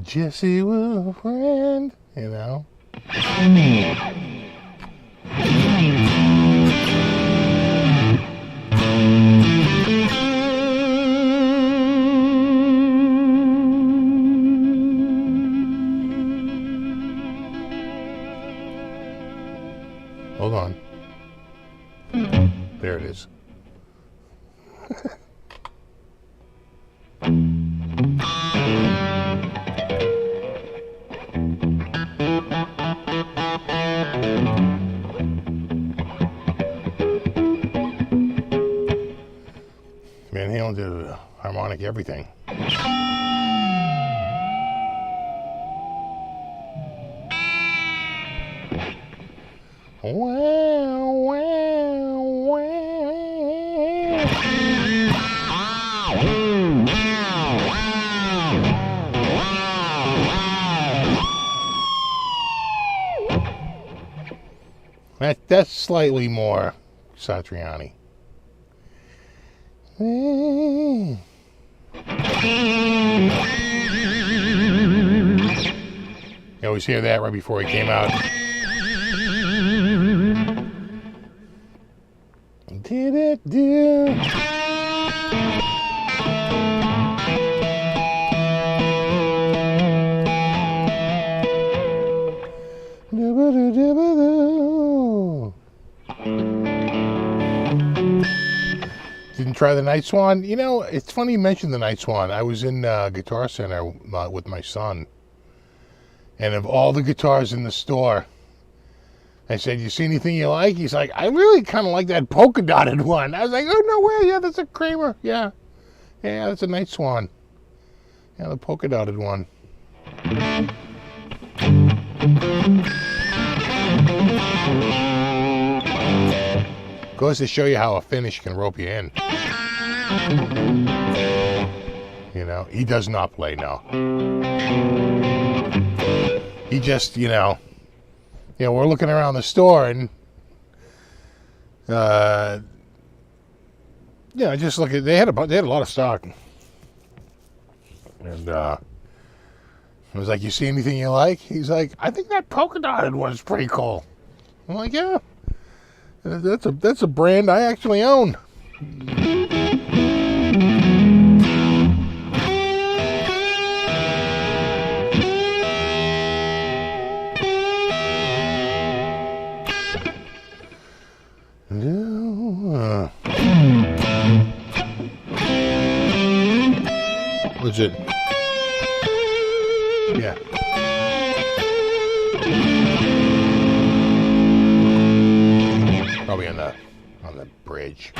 Jesse was a friend, you know. Hold on. There it is. Van Halen did harmonic everything. Wow, wow, wow. That's slightly more Satriani. You always hear that right before he came out. Did it do? Didn't try the Night Swan. You know, it's funny you mentioned the Night Swan. I was in Guitar Center with my son. And of all the guitars in the store, I said, you see anything you like? He's like, I really kind of like that polka dotted one. I was like, oh, no way. Yeah, that's a Kramer. Yeah. Yeah, that's a Night Swan. Yeah, the polka dotted one. Goes to show you how a finish can rope you in. You know, he does not play, no. He just, we're looking around the store and, just look at, they had a lot of stock. And, I was like, you see anything you like? He's like, I think that polka dotted one's pretty cool. I'm like, yeah, that's a brand I actually own. Probably on the bridge.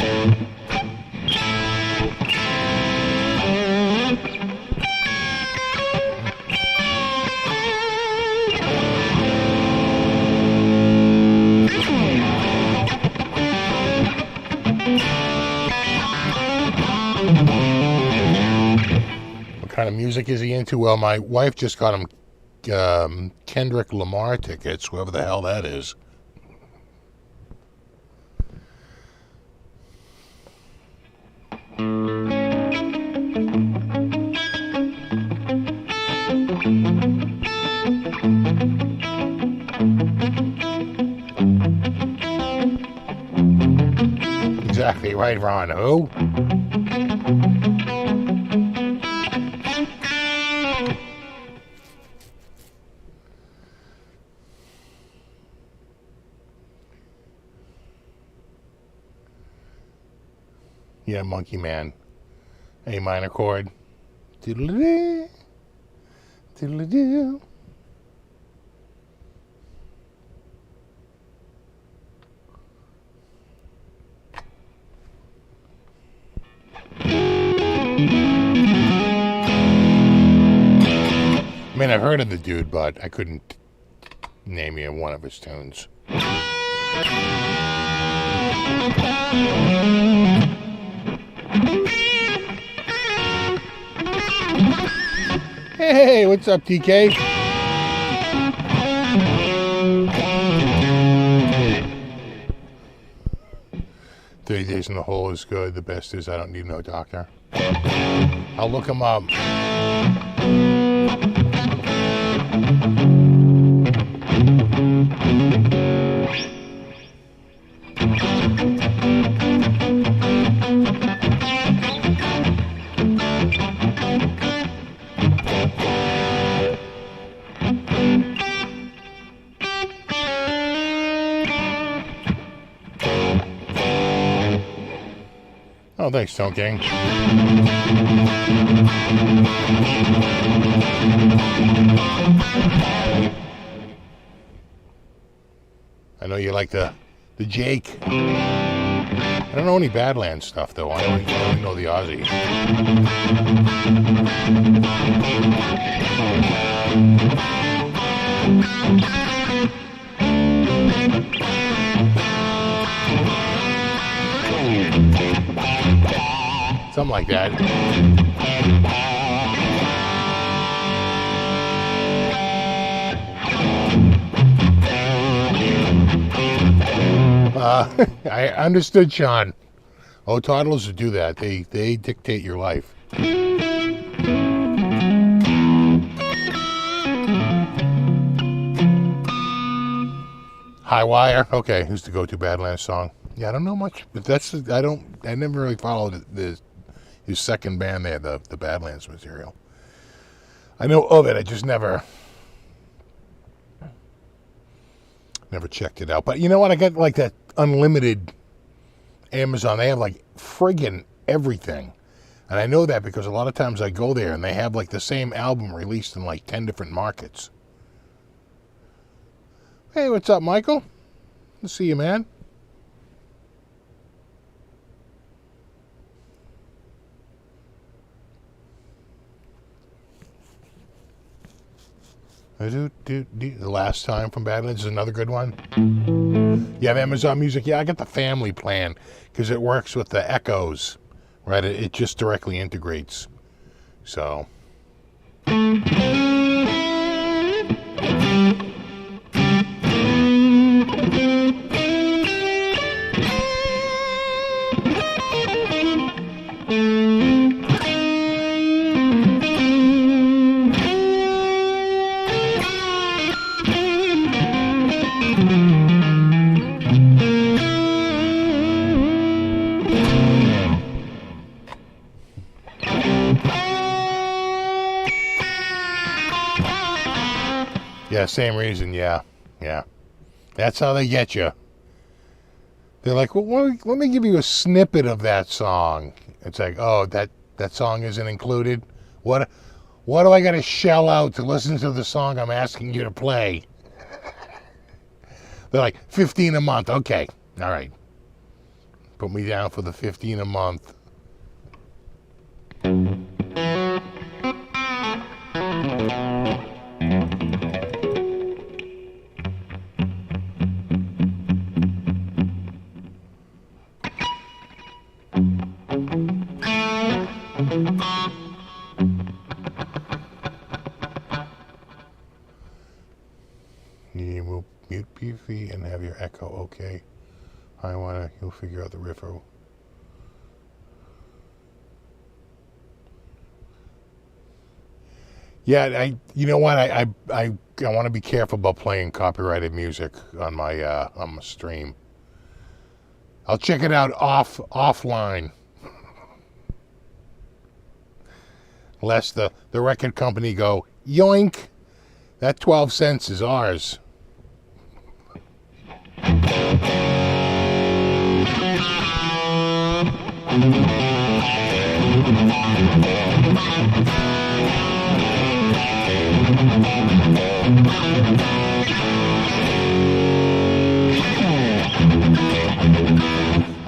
What kind of music is he into? Well, my wife just got him Kendrick Lamar tickets, whoever the hell that is. Exactly right, Ron. Who? Yeah, Monkey Man. A minor chord. Doodle-doo. Doodle-doo. I mean, I've heard of the dude, but I couldn't name you one of his tunes. Hey, what's up, TK? 30 Days in the Hole is good. The best is I Don't Need No Doctor. I'll look him up. Oh, thanks, Stone King. I know you like the Jake. I don't know any Badlands stuff, though. I only know the Aussie. Something like that. I understood, Sean. Oh, toddlers do that. They dictate your life. High Wire. Okay, who's the go-to Badlands song? Yeah, I don't know much, but I never really followed his second band there, the Badlands material. I know of it, I just never checked it out. But you know what? I got like that unlimited Amazon. They have like friggin' everything. And I know that because a lot of times I go there and they have like the same album released in like 10 different markets. Hey, what's up, Michael? Good to see you, man. The Last Time from Badlands is another good one. You have Amazon Music. Yeah, I got the family plan because it works with the echoes, right? It just directly integrates. So. Yeah, same reason, yeah. That's how they get you. They're like, well, let me give you a snippet of that song. It's like, oh, that song isn't included? What do I got to shell out to listen to the song I'm asking you to play? They're like 15 a month. Okay, all right. Put me down for the 15 a month. You mute PV and have your echo. Okay. You'll figure out the riffle. Yeah, you know what? I want to be careful about playing copyrighted music on my stream. I'll check it out offline. Lest the record company go, yoink, that 12 cents is ours.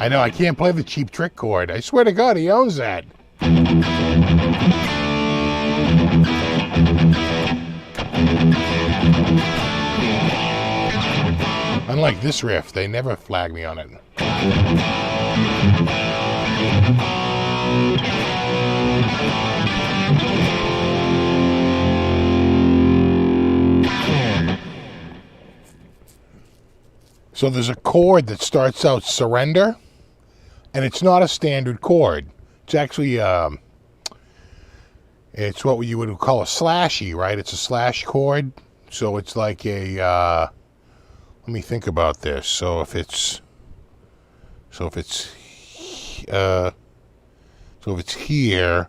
I know, I can't play the Cheap Trick chord. I swear to God, he owns that. Unlike this riff, they never flag me on it. So there's a chord that starts out surrender, and it's not a standard chord. It's actually, it's what you would call a slashy, right? It's a slash chord. So it's like a, let me think about this. So if it's here,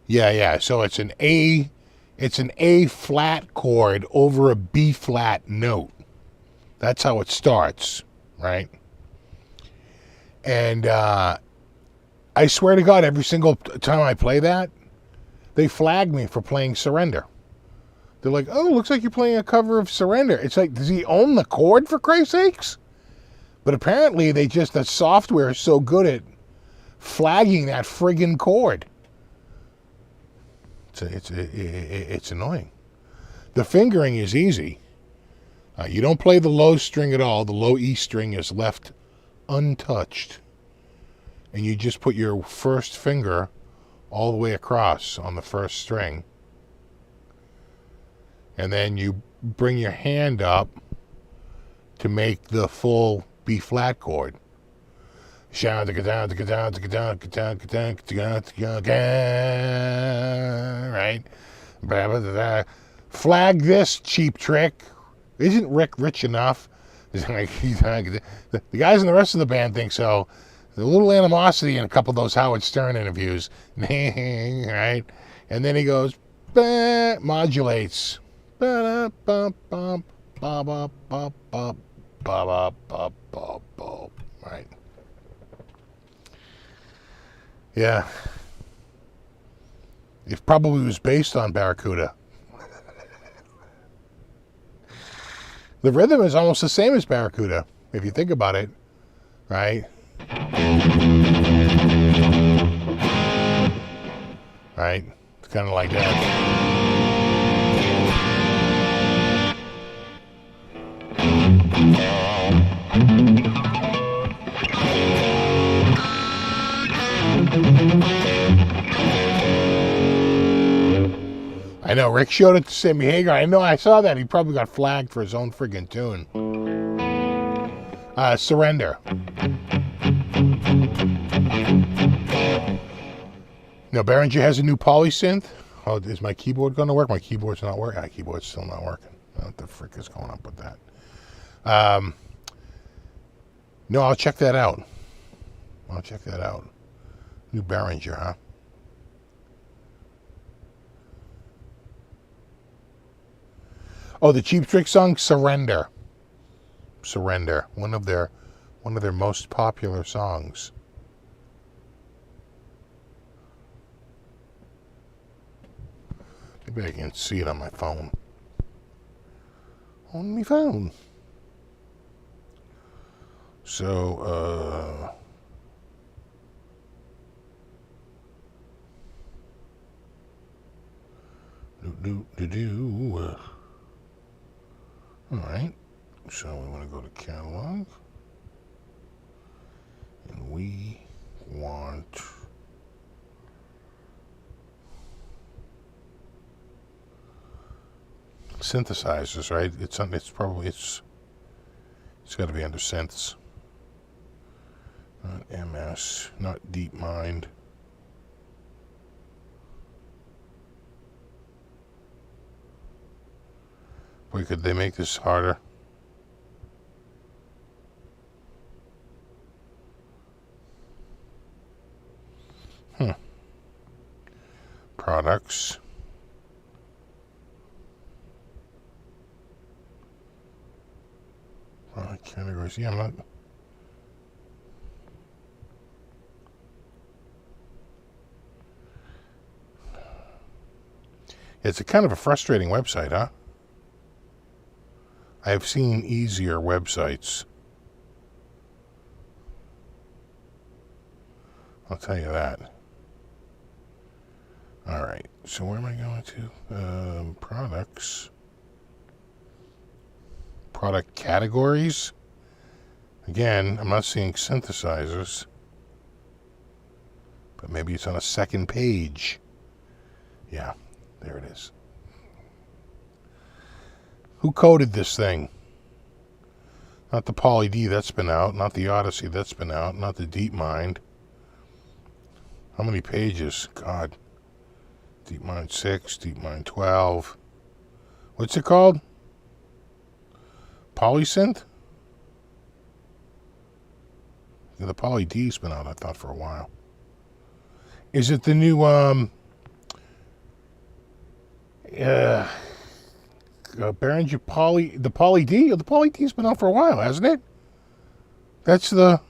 yeah. So it's an A flat chord over a B flat note. That's how it starts, right? And I swear to God, every single time I play that, they flag me for playing Surrender. They're like, oh, looks like you're playing a cover of Surrender. It's like, does he own the chord, for Christ's sakes? But apparently the software is so good at flagging that friggin' chord. It's annoying. The fingering is easy. You don't play the low string at all. The low E string is left untouched. And you just put your first finger all the way across on the first string. And then you bring your hand up to make the full B flat chord. Right? Flag this, Cheap Trick. Isn't Rick rich enough? The guys in the rest of the band think so. There's a little animosity in a couple of those Howard Stern interviews. Right? And then he goes, modulates. Right. Yeah. It probably was based on Barracuda. The rhythm is almost the same as Barracuda, if you think about it, right? Right? It's kind of like that. I know, Rick showed it to Sammy Hagar. I know, I saw that. He probably got flagged for his own friggin' tune. Surrender. Now, Behringer has a new polysynth. Oh, is my keyboard going to work? My keyboard's not working. My keyboard's still not working. What the frick is going up with that? No, I'll check that out. New Behringer, huh? Oh, the Cheap Trick song, Surrender. Surrender. One of their most popular songs. Maybe I can see it on my phone. On my phone. So, all right. So we want to go to catalog, and we want synthesizers, right? It's got to be under synths. Not MS, not DeepMind. Boy, could they make this harder? Products. Product categories. Yeah, I'm not. It's a kind of a frustrating website, huh? I have seen easier websites. I'll tell you that. All right. So where am I going to? Products. Product categories. Again, I'm not seeing synthesizers. But maybe it's on a second page. Yeah, there it is. Who coded this thing? Not the Poly D, that's been out. Not the Odyssey, that's been out. Not the DeepMind. How many pages? God. DeepMind 6, DeepMind 12. What's it called? Polysynth? Yeah, the Poly D's been out, I thought, for a while. Is it the new, Behringer Poly, the Poly D? The Poly D's been out for a while, hasn't it? That's the,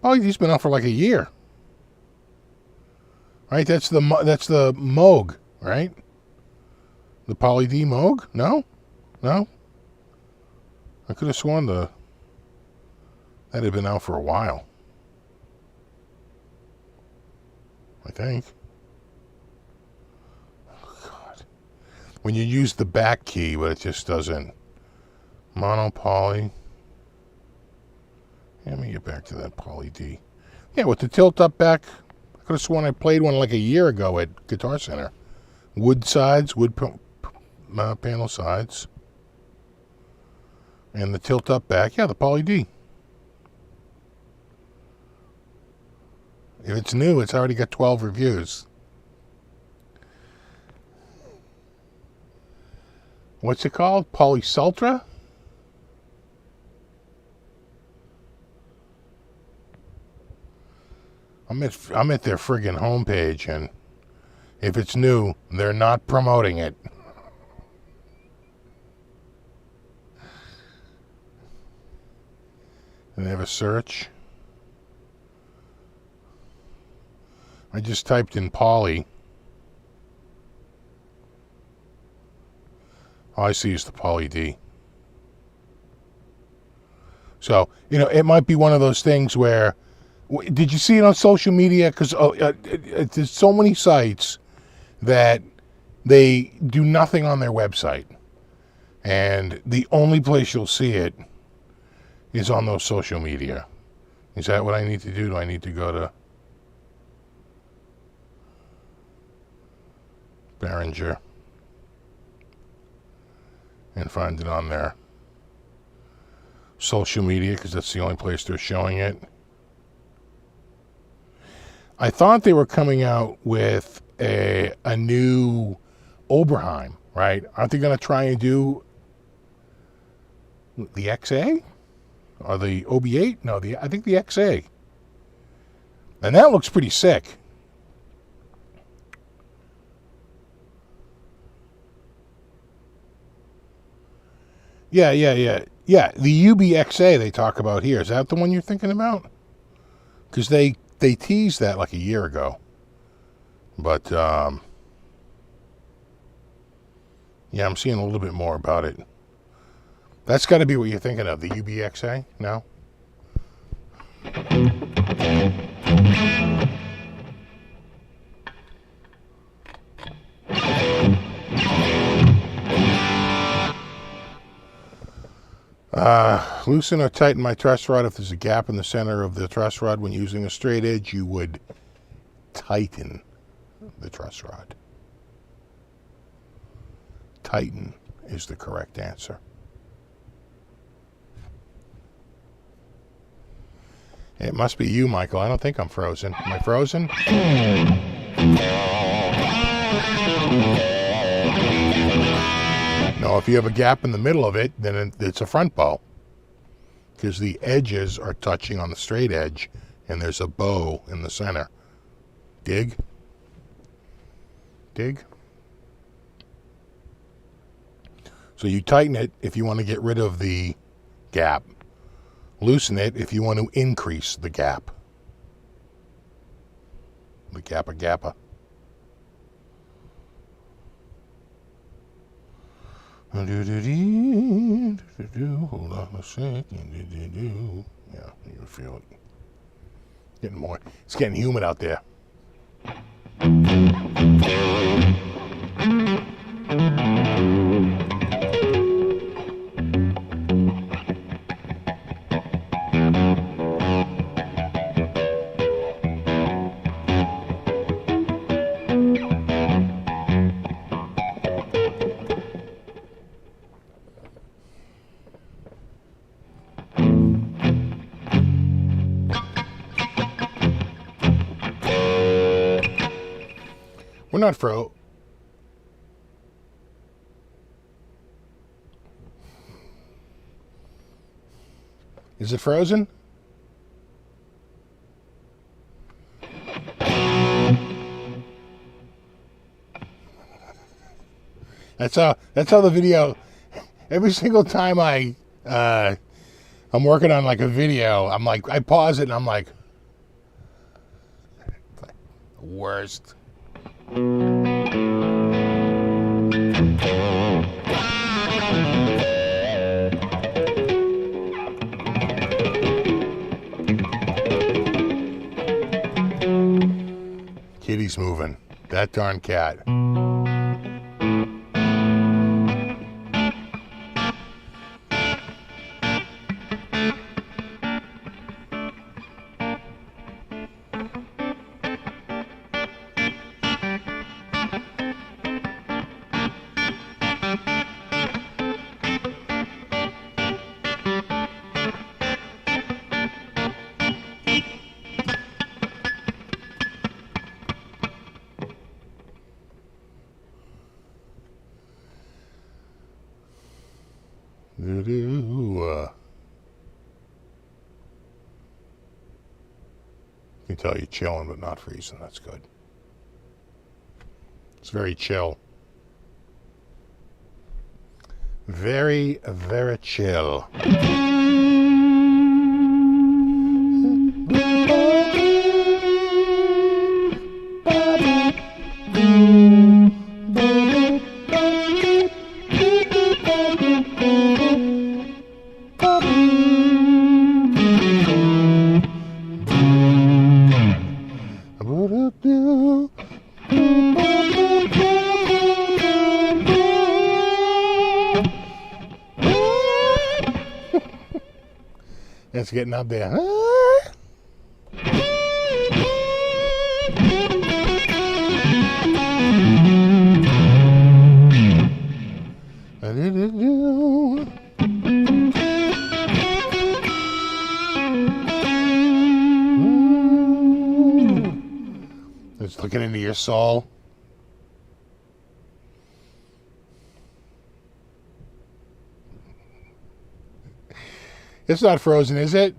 Poly D's been out for like a year. Right? That's the Moog, right? The Poly D Moog? No? No? I could have sworn that had been out for a while. I think. Oh, God. When you use the back key, but it just doesn't. Monopoly. Let me get back to that Poly D. Yeah, with the tilt up back. I could have sworn I played one like a year ago at Guitar Center. Wood sides, wood panel sides. And the tilt up back. Yeah, the Poly D. If it's new, it's already got 12 reviews. What's it called? Polysultra? I'm at their friggin' homepage, and if it's new, they're not promoting it. And they have a search. I just typed in Poly. All I see is the Poly D. So, it might be one of those things where, did you see it on social media? Because there's so many sites that they do nothing on their website. And the only place you'll see it is on those social media. Is that what I need to do? Do I need to go to Behringer and find it on their social media, because that's the only place they're showing it? I thought they were coming out with a new Oberheim, right? Aren't they going to try and do the XA or the OB8? No, I think the XA, and that looks pretty sick. Yeah. The UBXA they talk about here, is that the one you're thinking about? Because they teased that like a year ago. But, yeah, I'm seeing a little bit more about it. That's got to be what you're thinking of, the UBXA? No? Loosen or tighten my truss rod. If there's a gap in the center of the truss rod when using a straight edge, you would tighten the truss rod. Tighten is the correct answer. It must be you, Michael. I don't think I'm frozen. Am I frozen? No, if you have a gap in the middle of it, then it's a front bow. Because the edges are touching on the straight edge, and there's a bow in the center. Dig? Dig? So you tighten it if you want to get rid of the gap. Loosen it if you want to increase the gap. The gappa gappa. Hold on a second. Yeah, you can feel it. Getting more. It's getting humid out there. We're not Is it frozen? That's how the video. Every single time I'm working on like a video, I'm like, I pause it and I'm like, worst. Kitty's moving. That darn cat. You can tell you're chilling, but not freezing. That's good. It's very chill. Very, very chill. It's getting up there. It's looking into your soul. It's not frozen, is it?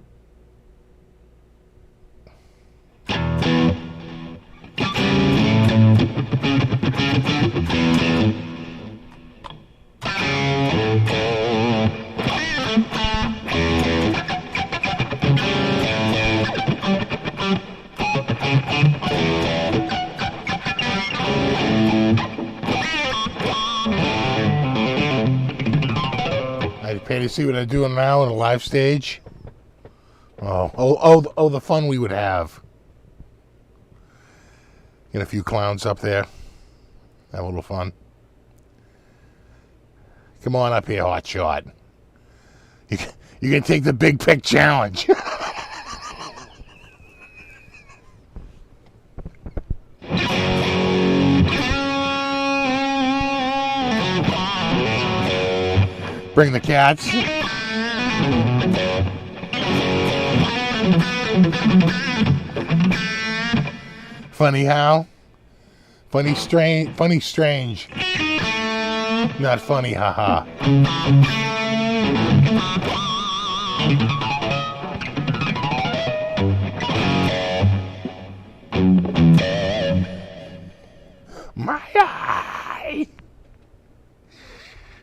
I pay to see what I'm doing now on a live stage The fun we would have. Get a few clowns up there. Have a little fun. Come on up here, hotshot. You can take the big pick challenge. Bring the cats. Funny how? Funny strange. Not funny, haha. My eye!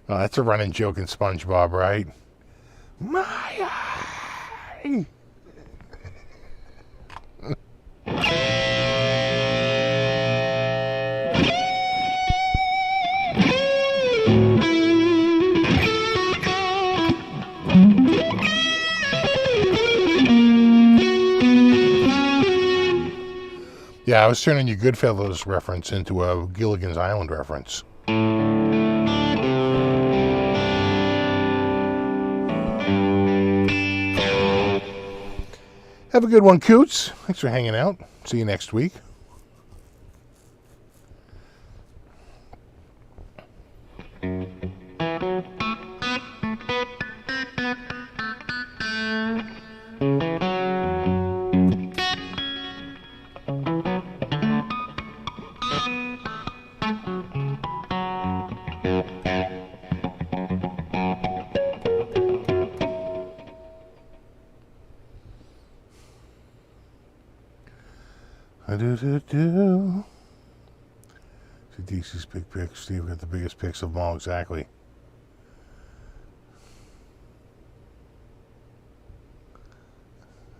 Oh, that's a running joke in SpongeBob, right? My eye! Yeah, I was turning your Goodfellas reference into a Gilligan's Island reference. Have a good one, Coots. Thanks for hanging out. See you next week. So DC's big picks. Steve got the biggest picks of them all, exactly.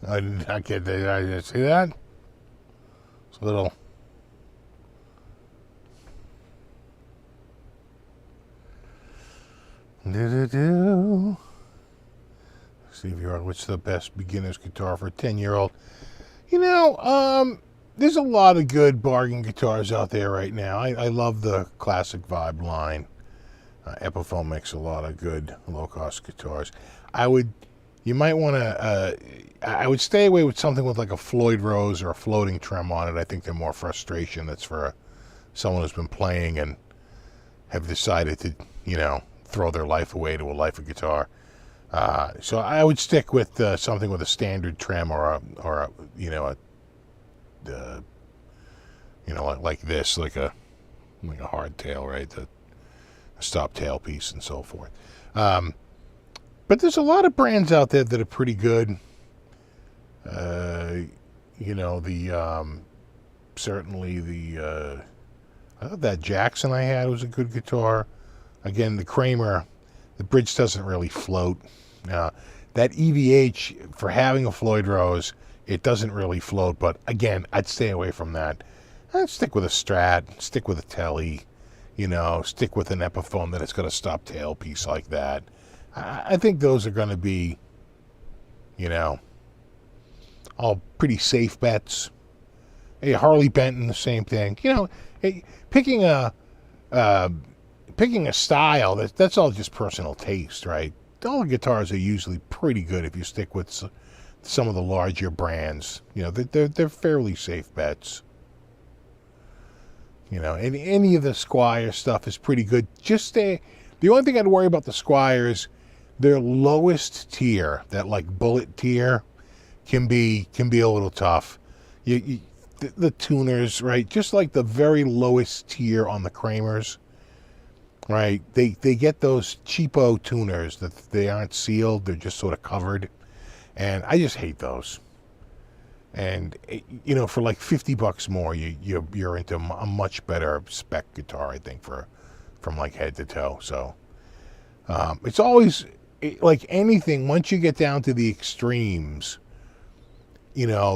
I didn't see that. It's a little. Steve York, what's the best beginner's guitar for a 10-year-old? There's a lot of good bargain guitars out there right now. I love the Classic Vibe line. Epiphone makes a lot of good low-cost guitars. I would stay away with something with like a Floyd Rose or a floating trem on it. I think they're more frustration. That's for someone who's been playing and have decided to, throw their life away to a life of guitar. So I would stick with something with a standard trem or a like this, like a hardtail, right? A stop tail piece and so forth. But there's a lot of brands out there that are pretty good. I thought that Jackson I had was a good guitar. Again, the Kramer, the bridge doesn't really float. That EVH, for having a Floyd Rose, it doesn't really float, but again, I'd stay away from that. I'd stick with a Strat, stick with a Tele, stick with an Epiphone that it's got a stop tail piece like that. I think those are going to be, all pretty safe bets. Hey, Harley Benton, the same thing. Picking a style, that's all just personal taste, right? All the guitars are usually pretty good if you stick with some of the larger brands. They're fairly safe bets. And any of the Squier stuff is pretty good. The only thing I'd worry about the Squiers, their lowest tier, that like bullet tier, can be a little tough. The tuners, right? Just like the very lowest tier on the Kramers, right? They get those cheapo tuners that they aren't sealed; they're just sort of covered, and I just hate those. And for like $50 more, you're into a much better spec guitar, I think, from like head to toe. So it's always like anything. Once you get down to the extremes, they're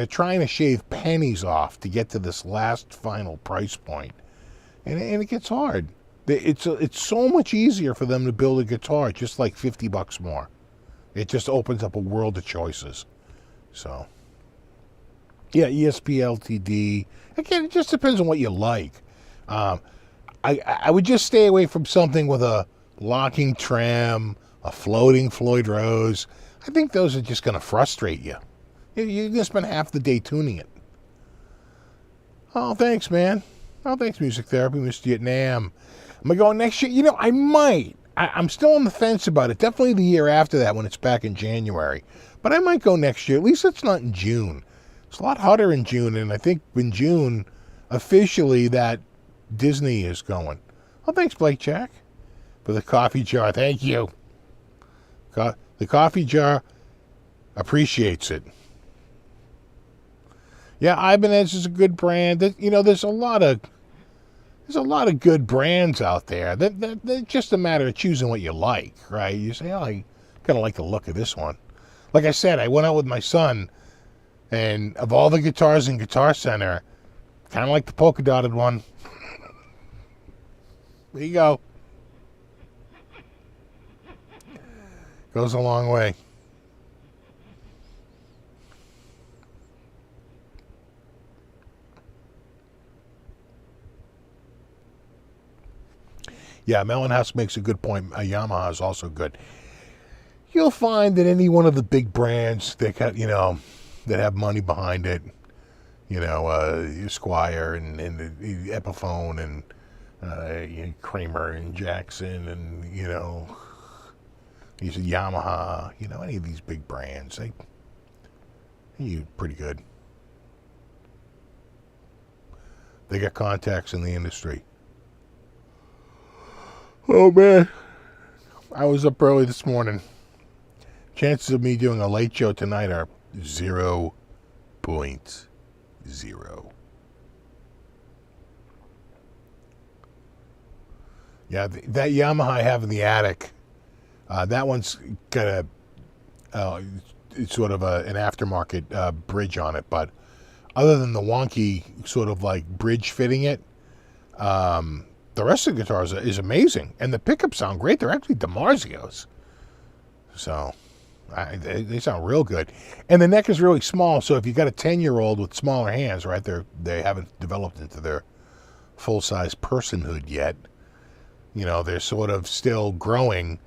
trying to shave pennies off to get to this last final price point, and it gets hard. It's so much easier for them to build a guitar just like $50 more. It just opens up a world of choices. So, yeah, ESP LTD. Again, it just depends on what you like. I would just stay away from something with a locking trim, a floating Floyd Rose. I think those are just going to frustrate you. You're going to spend half the day tuning it. Oh, thanks, man. Oh, thanks, Music Therapy, Mr. Vietnam. Am I going next year? You know, I might. I'm still on the fence about it. Definitely the year after that when it's back in January. But I might go next year. At least it's not in June. It's a lot hotter in June, and I think in June, officially, that Disney is going. Oh, thanks, Blake Jack, for the coffee jar. Thank you. The coffee jar appreciates it. Yeah, Ibanez is a good brand. There's a lot of good brands out there. That just a matter of choosing what you like, right? You say, oh, I kind of like the look of this one. Like I said, I went out with my son, and of all the guitars in Guitar Center, kind of like the polka dotted one. There you go. Goes a long way. Yeah, Melonhouse makes a good point. Yamaha is also good. You'll find that any one of the big brands that got, that have money behind it, Squire and the Epiphone and Kramer and Jackson and these Yamaha, any of these big brands, they're pretty good. They got contacts in the industry. Oh, man. I was up early this morning. Chances of me doing a late show tonight are 0.0. Yeah, that Yamaha I have in the attic, that one's got it's sort of an aftermarket bridge on it. But other than the wonky sort of like bridge fitting it, the rest of the guitars is amazing, and the pickups sound great. They're actually DiMarzios, so they sound real good. And the neck is really small, so if you got a 10-year-old with smaller hands, right, they haven't developed into their full-size personhood yet. They're sort of still growing.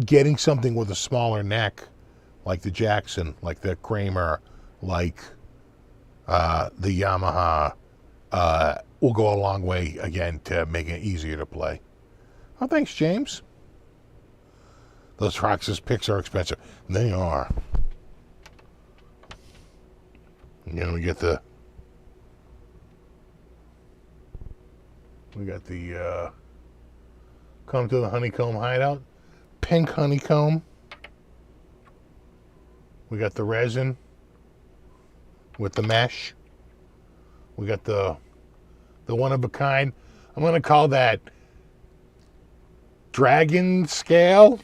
Getting something with a smaller neck, like the Jackson, like the Kramer, like the Yamaha, will go a long way, again, to make it easier to play. Oh, thanks, James. Those Roxas picks are expensive. They are. We got the Come to the Honeycomb Hideout. Pink honeycomb. We got the resin with the mesh. We got the one of a kind. I'm going to call that dragon scale.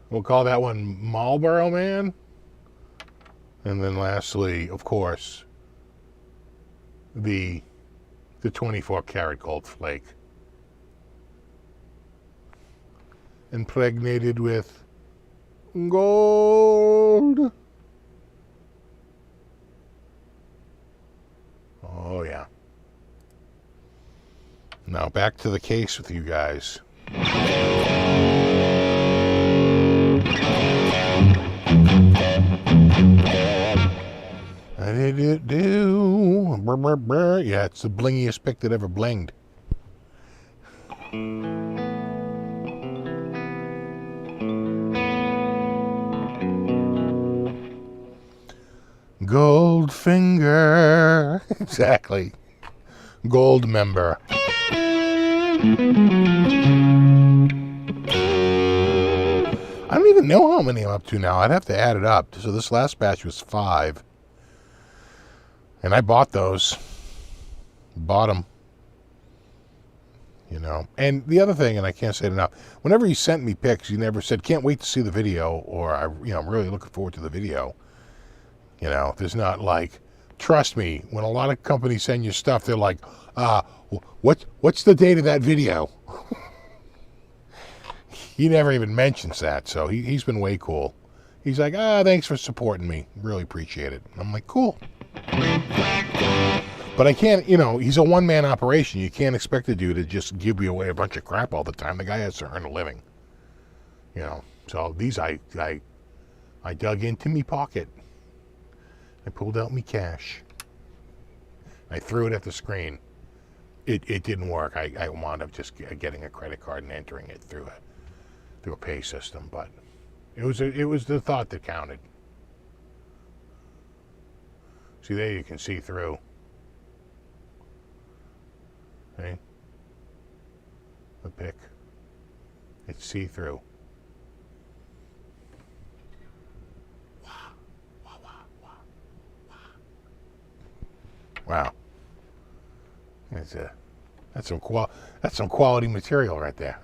We'll call that one Marlboro Man. And then lastly, of course, the 24 karat gold flake. Impregnated with gold. Oh, yeah. Now back to the case with you guys. Yeah, it's the blingiest pick that ever blinged. Goldfinger. Exactly. Gold member. I don't even know how many I'm up to now. I'd have to add it up. So this last batch was 5. And I bought those. Bought them. And the other thing, and I can't say it enough, whenever you sent me pics, you never said, can't wait to see the video, or I'm really looking forward to the video. There's not like, trust me, when a lot of companies send you stuff, they're like, What's the date of that video? He never even mentions that, so he's been way cool. He's like, thanks for supporting me. Really appreciate it. I'm like, cool. But I can't, he's a one-man operation. You can't expect the dude to just give you away a bunch of crap all the time. The guy has to earn a living. So these I dug into me pocket. I pulled out me cash. I threw it at the screen. It didn't work. I wound up just getting a credit card and entering it through a pay system. But it was the thought that counted. See, there you can see through. Okay? The pick. It's see-through. Wow. That's some quality material right there.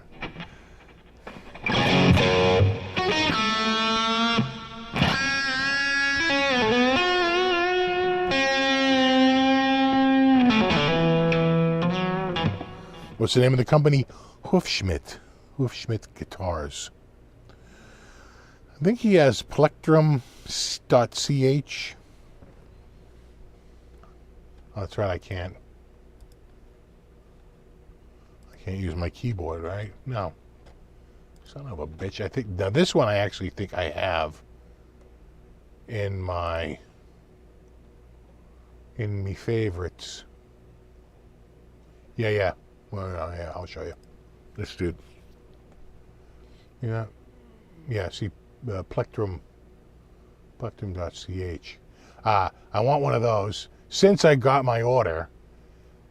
What's the name of the company? Hoofschmidt Guitars. I think he has plectrum.ch. Oh, that's right, I can't use my keyboard, right? No. Son of a bitch. I think now this one I actually think I have in me favorites. Yeah. Well, yeah, I'll show you. This dude. Yeah. See, plectrum.ch. I want one of those. Since I got my order,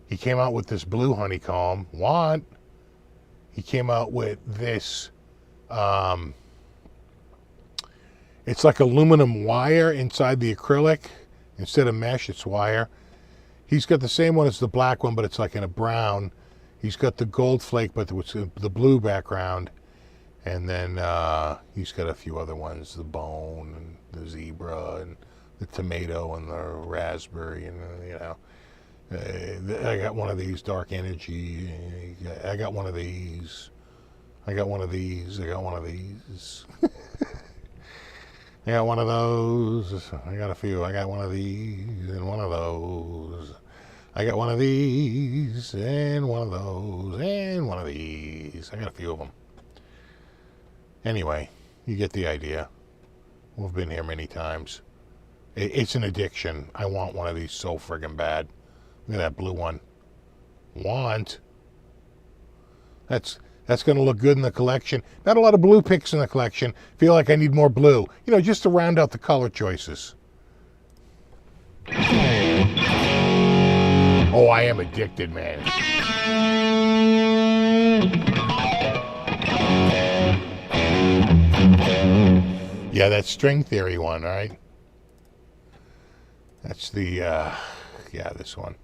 he came out with this blue honeycomb. He came out with this. It's like aluminum wire inside the acrylic. Instead of mesh, it's wire. He's got the same one as the black one, but it's like in a brown. He's got the gold flake, but with the blue background. And then he's got a few other ones, the bone and the zebra and the tomato and the raspberry, and I got one of these dark energy. I got one of these. I got one of these. I got one of these. I got one of those. I got a few. I got one of these and one of those. I got one of these and one of those and one of these. I got a few of them. Anyway, you get the idea. We've been here many times. It's an addiction. I want one of these so friggin' bad. Look at that blue one. That's going to look good in the collection. Not a lot of blue picks in the collection. Feel like I need more blue. Just to round out the color choices. Oh, I am addicted, man. Yeah, that string theory one, right? That's the, this one.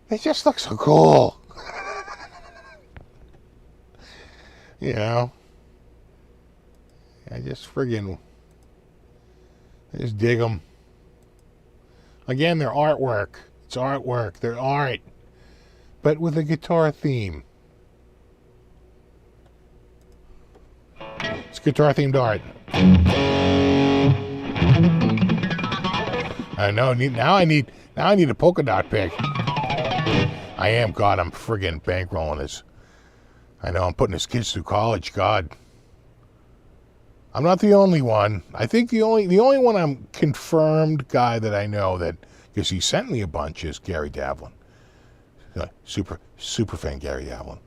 They just look so cool. I just dig them. Again, they're artwork. It's artwork. They're art. But with a guitar theme. It's guitar themed art. I know. Now I need a polka dot pick. I am. God, I'm friggin' bankrolling this. I know. I'm putting his kids through college. God. I'm not the only one. I think the only one I'm confirmed guy that I know that, because he sent me a bunch, is Gary Davlin. Super fan Gary Davlin.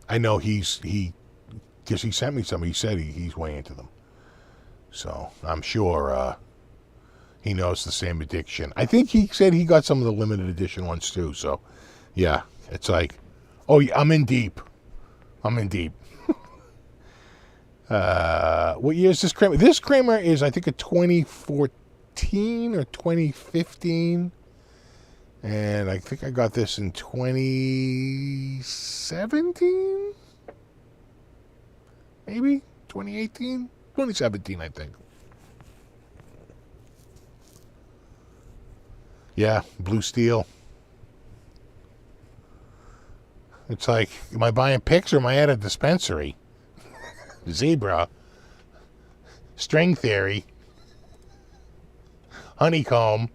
I know because he sent me some. He said he's way into them. So I'm sure he knows the same addiction. I think he said he got some of the limited edition ones too. So yeah, it's like, oh yeah, I'm in deep. What year is this Kramer? This Kramer is, I think, a 2014 or 2015. And I think I got this in 2017? Maybe? 2018? 2017, I think. Yeah, blue steel. It's like, am I buying picks or am I at a dispensary? Zebra. String theory. Honeycomb.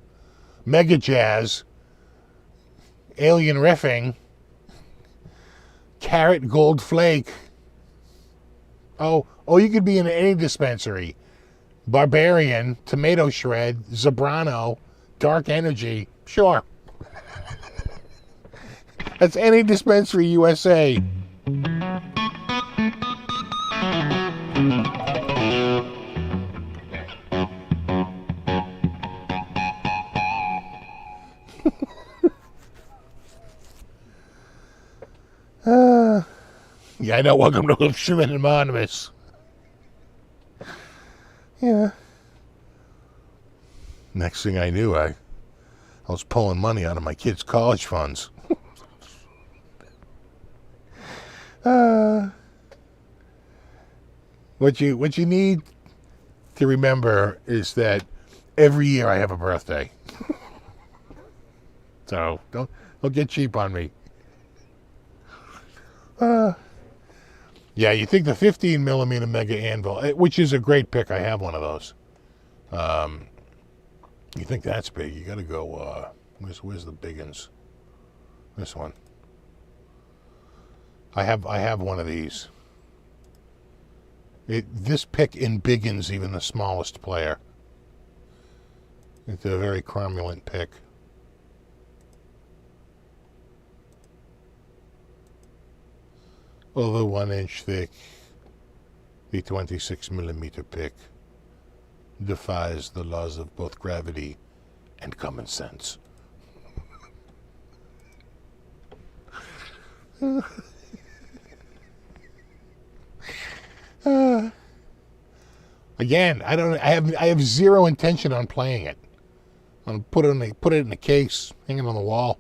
Mega jazz. Alien riffing. Carrot gold flake. Oh, you could be in any dispensary. Barbarian, tomato shred, Zebrano, dark energy. Sure. That's any dispensary USA. Yeah, I know. Welcome to Schmidt Anonymous. Yeah. Next thing I knew, I was pulling money out of my kids' college funds. What you need to remember is that every year I have a birthday. So don't get cheap on me. Yeah, you think the 15 millimeter Mega Anvil, which is a great pick. I have one of those. You think that's big? You got to go. Where's the big uns? This one. I have one of these. This pick embiggens even the smallest player. It's a very cromulent pick. Although 1 inch thick, the 26 millimeter pick defies the laws of both gravity and common sense. Again, I have zero intention on playing it. I'm gonna put it in a case, hang it on the wall.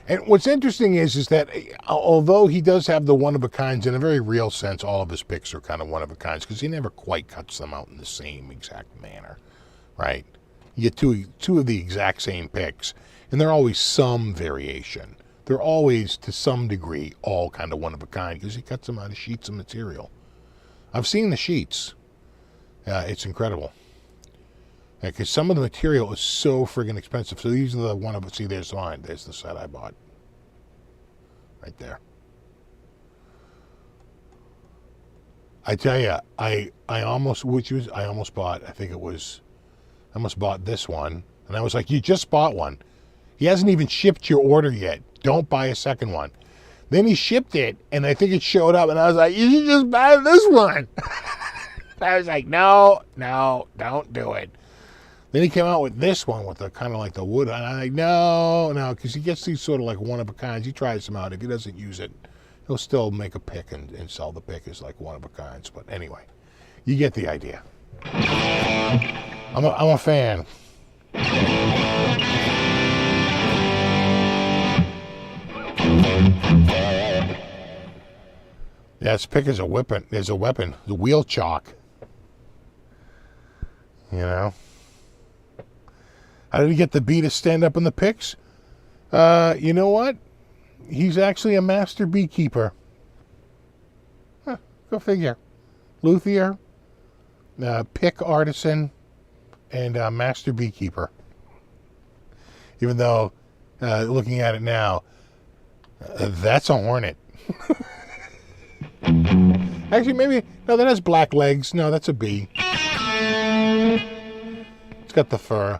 And what's interesting is that although he does have the one-of-a-kinds, in a very real sense, all of his picks are kind of one-of-a-kinds because he never quite cuts them out in the same exact manner, right? You get two of the exact same picks, and they're always some variation. They're always, to some degree, all kind of one-of-a-kind because he cuts them out of sheets of material. I've seen the sheets. It's incredible. Because some of the material is so friggin' expensive. So these are the one of see. There's mine. There's the set I bought. Right there. I tell you, I almost bought. I think it was. I almost bought this one, and I was like, "You just bought one. He hasn't even shipped your order yet. Don't buy a second one." Then he shipped it, and I think it showed up, and I was like, "You should just buy this one." I was like, "No, don't do it." Then he came out with this one with the kind of like the wood. And I'm like, no, because he gets these sort of like one-of-a-kinds. He tries them out. If he doesn't use it, he'll still make a pick and sell the pick as like one-of-a-kinds. But anyway, you get the idea. I'm a fan. Yeah, this pick is a weapon. There's a weapon. The wheel chalk. You know. How did he get the bee to stand up in the picks? You know what? He's actually a master beekeeper. Huh, go figure. Luthier, pick artisan, and master beekeeper. Even though, looking at it now, that's a hornet. Actually, maybe, no, that has black legs. No, that's a bee. It's got the fur.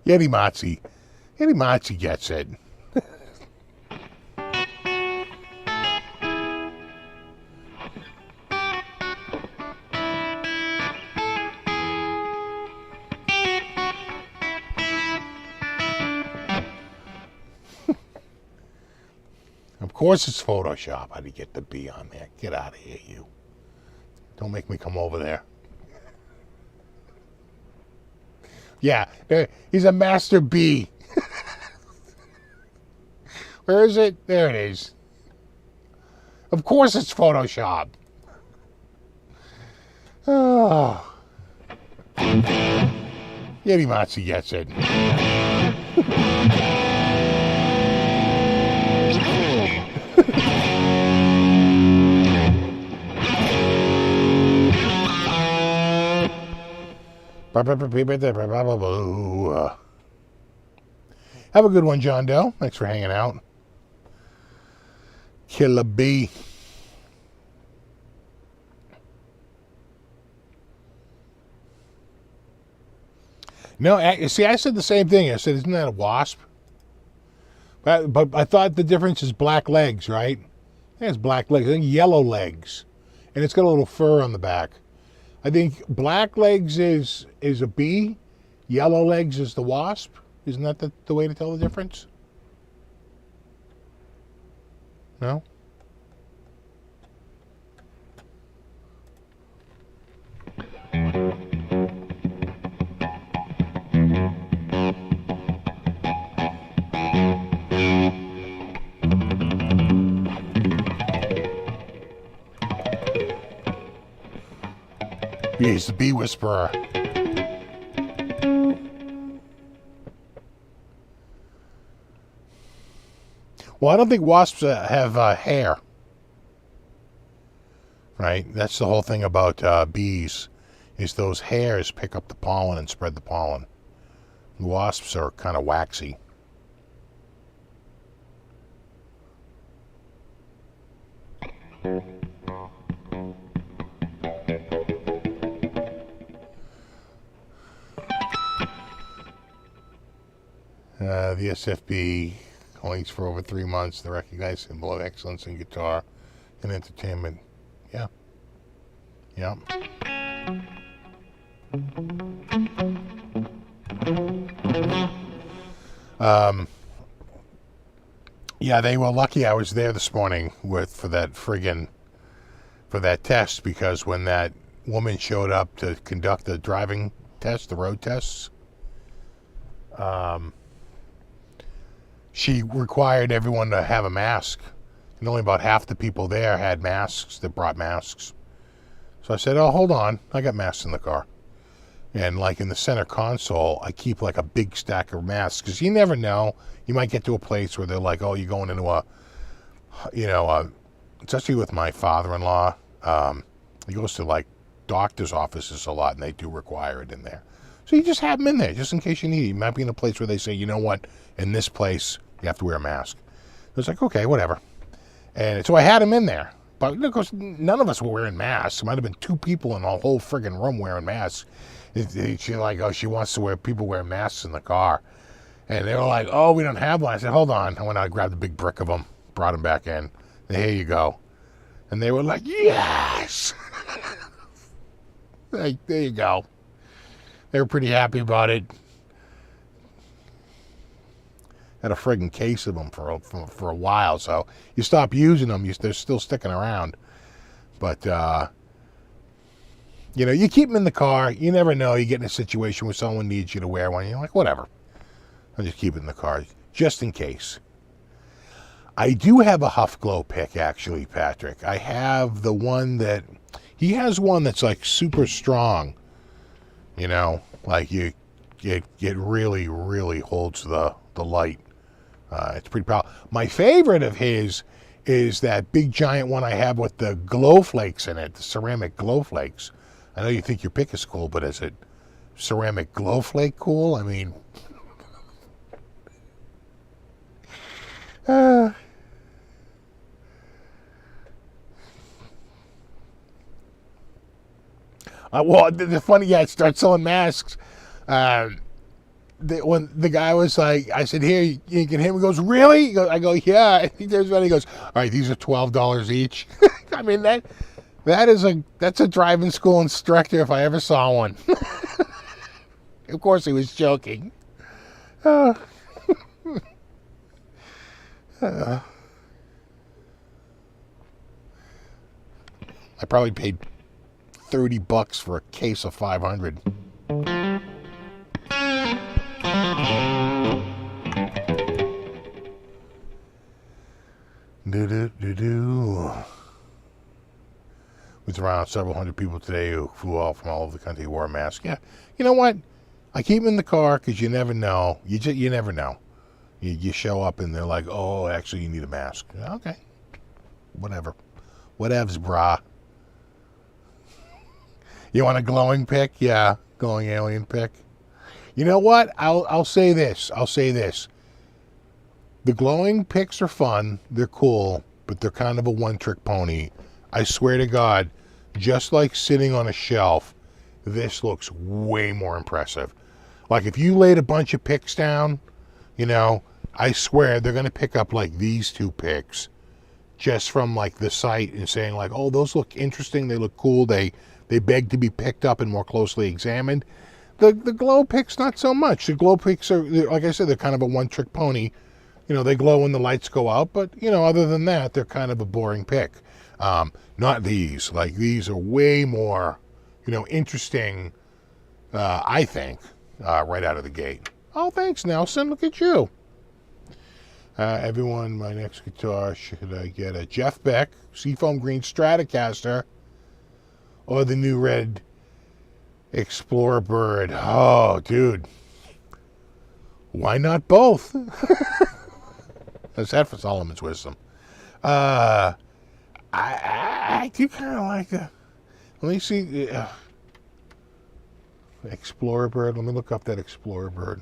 Yeti Matzi gets it. Of course it's Photoshop. How do you get the bee on there? Get out of here, you. Don't make me come over there. Yeah, he's a master bee. Where is it? There it is. Of course it's Photoshop. Oh. Yeti Matsu gets it. Have a good one, John Doe. Thanks for hanging out. Killer B. No, see, I said the same thing. I said, isn't that a wasp? But I thought the difference is black legs, right? It has black legs. I think yellow legs. And it's got a little fur on the back. I think black legs is a bee. Yellow legs is the wasp. Isn't that the way to tell the difference? No? He's the bee whisperer. Well, I don't think wasps have hair. Right? That's the whole thing about bees, is those hairs pick up the pollen and spread the pollen. The wasps are kind of waxy. The SFB colleagues for over 3 months. They recognize symbol of excellence in guitar and entertainment. Yeah. Yeah. Yeah, they were lucky I was there this morning for that test, because when that woman showed up to conduct the driving test, the road tests, she required everyone to have a mask, and only about half the people there had masks, that brought masks. So I said, oh, hold on, I got masks in the car. And like in the center console, I keep like a big stack of masks, because you never know. You might get to a place where they're like, oh, you're going into especially with my father-in-law, he goes to like doctor's offices a lot, and they do require it in there. So you just have them in there, just in case you need it. You might be in a place where they say, you know what, in this place, you have to wear a mask. It's like, okay, whatever. And so I had them in there. But of course, none of us were wearing masks. There might have been 2 people in the whole friggin' room wearing masks. She like, oh, she wants to people wear masks in the car. And they were like, oh, we don't have one. I said, hold on. I went out and grabbed a big brick of them, brought them back in. And here you go. And they were like, yes! Like, there you go. They were pretty happy about it. Had a friggin' case of them for a while, so you stop using them, they're still sticking around. But, you keep them in the car. You never know. You get in a situation where someone needs you to wear one. You're like, whatever. I'll just keep it in the car, just in case. I do have a Huff Glow pick, actually, Patrick. I have the one that... He has one that's, like, super strong. Like, it really, really holds the light. It's pretty powerful. My favorite of his is that big giant one I have with the glow flakes in it, the ceramic glow flakes. I know you think your pick is cool, but is it ceramic glow flake cool? I mean... well, the funny, it starts selling masks. When the guy was like, I said, here, you can hear him. He goes, really? I go, yeah. He turns around, he goes, all right, these are $12 each. I mean, that's a driving school instructor if I ever saw one. Of course, he was joking. I probably paid $30 for a case of 500. Do. Was around several hundred people today who flew out from all over the country who wore a mask. Yeah, you know what? I keep them in the car because you never know. You never know. You show up and they're like, oh, actually, you need a mask. Okay, whatever. Whatevs, brah. You want a glowing pic? Yeah, glowing alien pic. You know what? I'll say this. The glowing pics are fun. They're cool, but they're kind of a one-trick pony. I swear to God, just like sitting on a shelf, this looks way more impressive. Like if you laid a bunch of pics down, you know, I swear they're going to pick up like these two pics just from like the site and saying like, oh, those look interesting. They look cool. They beg to be picked up and more closely examined. The glow pics, not so much. The glow pics are, like I said, they're kind of a one-trick pony. You know, they glow when the lights go out, but, you know, other than that, they're kind of a boring pic. Not these. Like, these are way more, you know, interesting, I think, right out of the gate. Oh, thanks, Nelson. Look at you. Everyone, my next guitar, should I get a Jeff Beck Seafoam Green Stratocaster or the new red Explorer Bird? Oh, dude. Why not both? That's that for Solomon's wisdom. I do kind of like the... Let me see. Explorer Bird. Let me look up that Explorer Bird.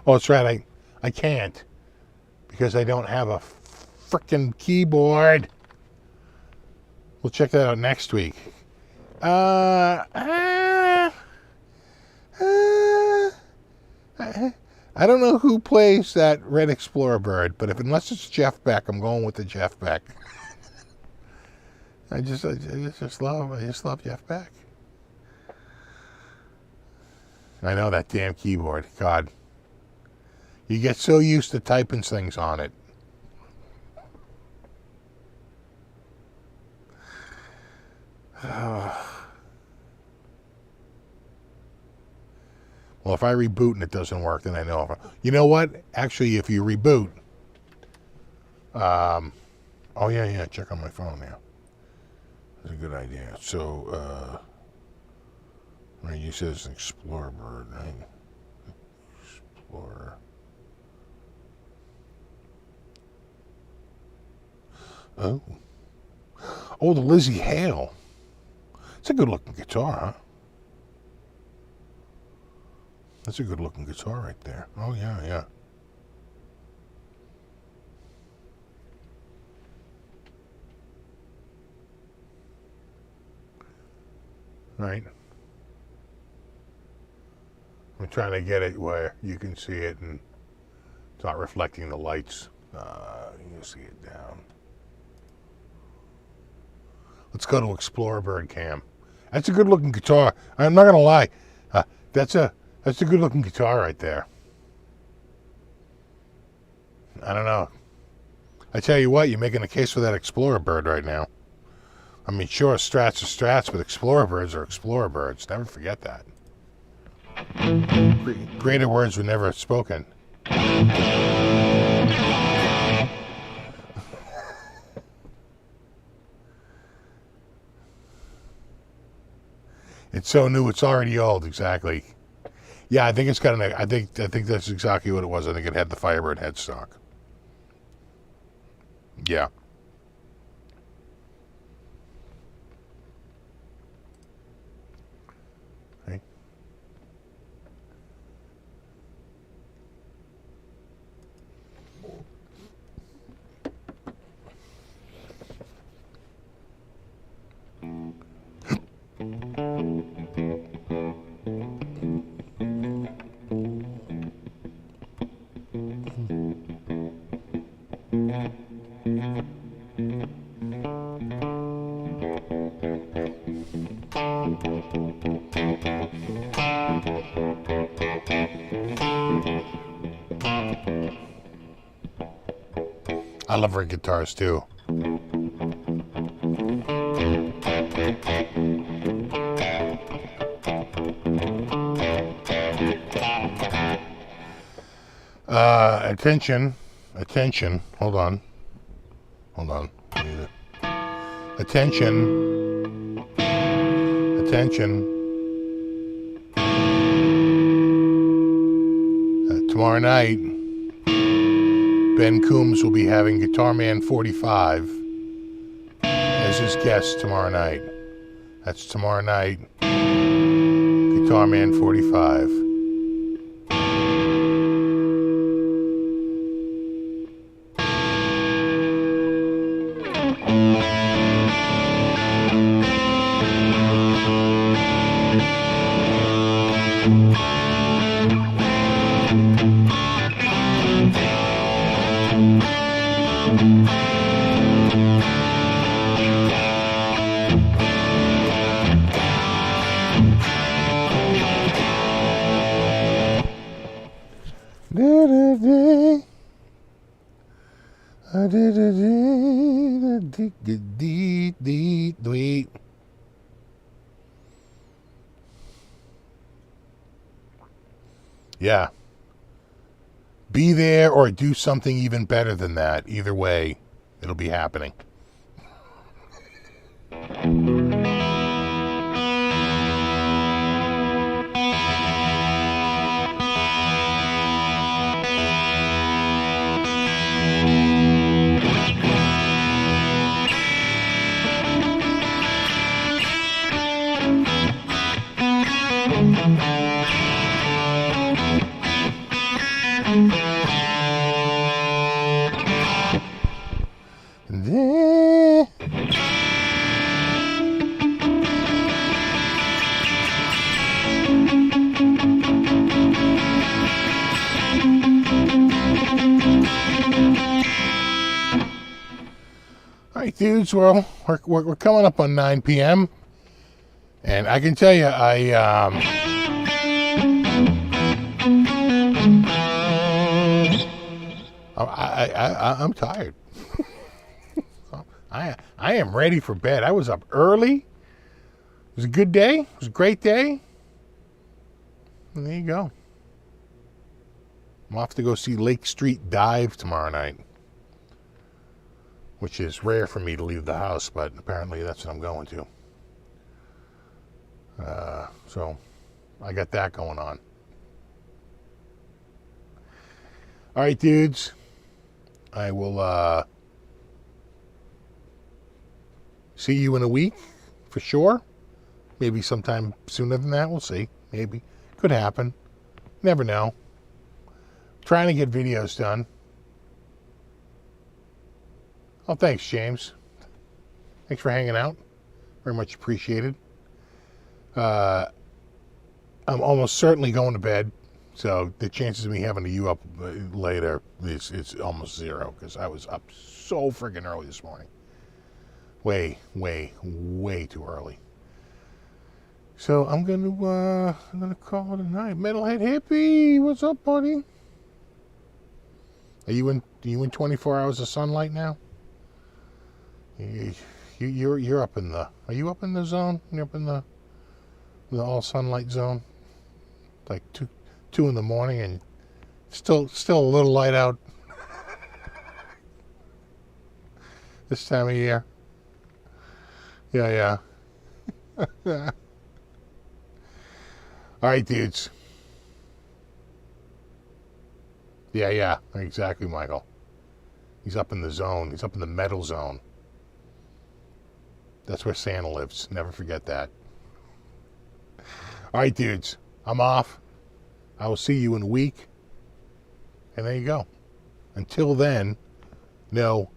Oh, that's right. I can't because I don't have a frickin' keyboard. We'll check that out next week. I don't know who plays that red Explorer Bird, but unless it's Jeff Beck, I'm going with the Jeff Beck. I just love Jeff Beck. I know that damn keyboard. God, you get so used to typing things on it. Well, if I reboot and it doesn't work, then I know. You know what? Actually, if you reboot, oh yeah, check on my phone now. That's a good idea. So, right, you said it's an Explorer Bird, right? Explorer. Oh, the Lizzie Hale. It's a good-looking guitar, huh? That's a good-looking guitar right there. Oh, yeah. Right. I'm trying to get it where you can see it and it's not reflecting the lights. You can see it down. Let's go to Explorer Bird Cam. That's a good-looking guitar. I'm not gonna lie. That's a good-looking guitar right there. I don't know. I tell you what, you're making a case for that Explorer Bird right now. I mean, sure, Strats are Strats, but Explorer Birds are Explorer Birds. Never forget that. Greater words were never spoken. It's so new, it's already old. Exactly. Yeah, I think it's got an. I think that's exactly what it was. I think it had the Firebird headstock. Yeah. Okay. I love her guitars too. Attention. Hold on. Attention. Tomorrow night, Ben Coombs will be having Guitar Man 45 as his guest tomorrow night. That's tomorrow night. Guitar Man 45. Yeah. Be there or do something even better than that. Either way, it'll be happening. All right, dudes. Well, we're coming up on 9 p.m. and I can tell you, I'm tired. I am ready for bed. I was up early. It was a good day. It was a great day. And there you go. I'm off to go see Lake Street Dive tomorrow night, which is rare for me to leave the house, but apparently that's what I'm going to. So I got that going on. All right, dudes. I will see you in a week for sure. Maybe sometime sooner than that. We'll see. Maybe. Could happen. Never know. Trying to get videos done. Oh, thanks, James. Thanks for hanging out. Very much appreciated. I'm almost certainly going to bed, so the chances of me having to you up later is almost zero, because I was up so freaking early this morning. Way too early. So I'm gonna call it a night. Metalhead Hippie, what's up, buddy? Are you in 24 hours of sunlight now? You're up in the. Are you up in the zone? You're up in the all sunlight zone. Like two in the morning, and still a little light out. This time of year. Yeah. All right, dudes. Yeah, exactly, Michael. He's up in the zone. He's up in the metal zone. That's where Santa lives. Never forget that. All right, dudes. I'm off. I will see you in a week. And there you go. Until then, know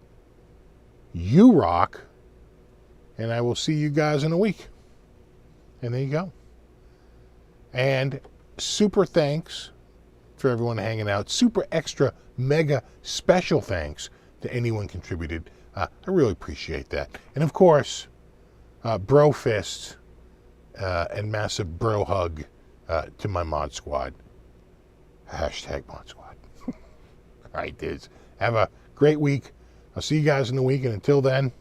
you rock. And I will see you guys in a week. And there you go. And super thanks for everyone hanging out. Super extra mega special thanks to anyone contributed. I really appreciate that. And of course, bro fist and massive bro hug to my mod squad. Hashtag mod squad. All right, dudes. Have a great week. I'll see you guys in a week. And until then,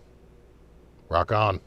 rock on.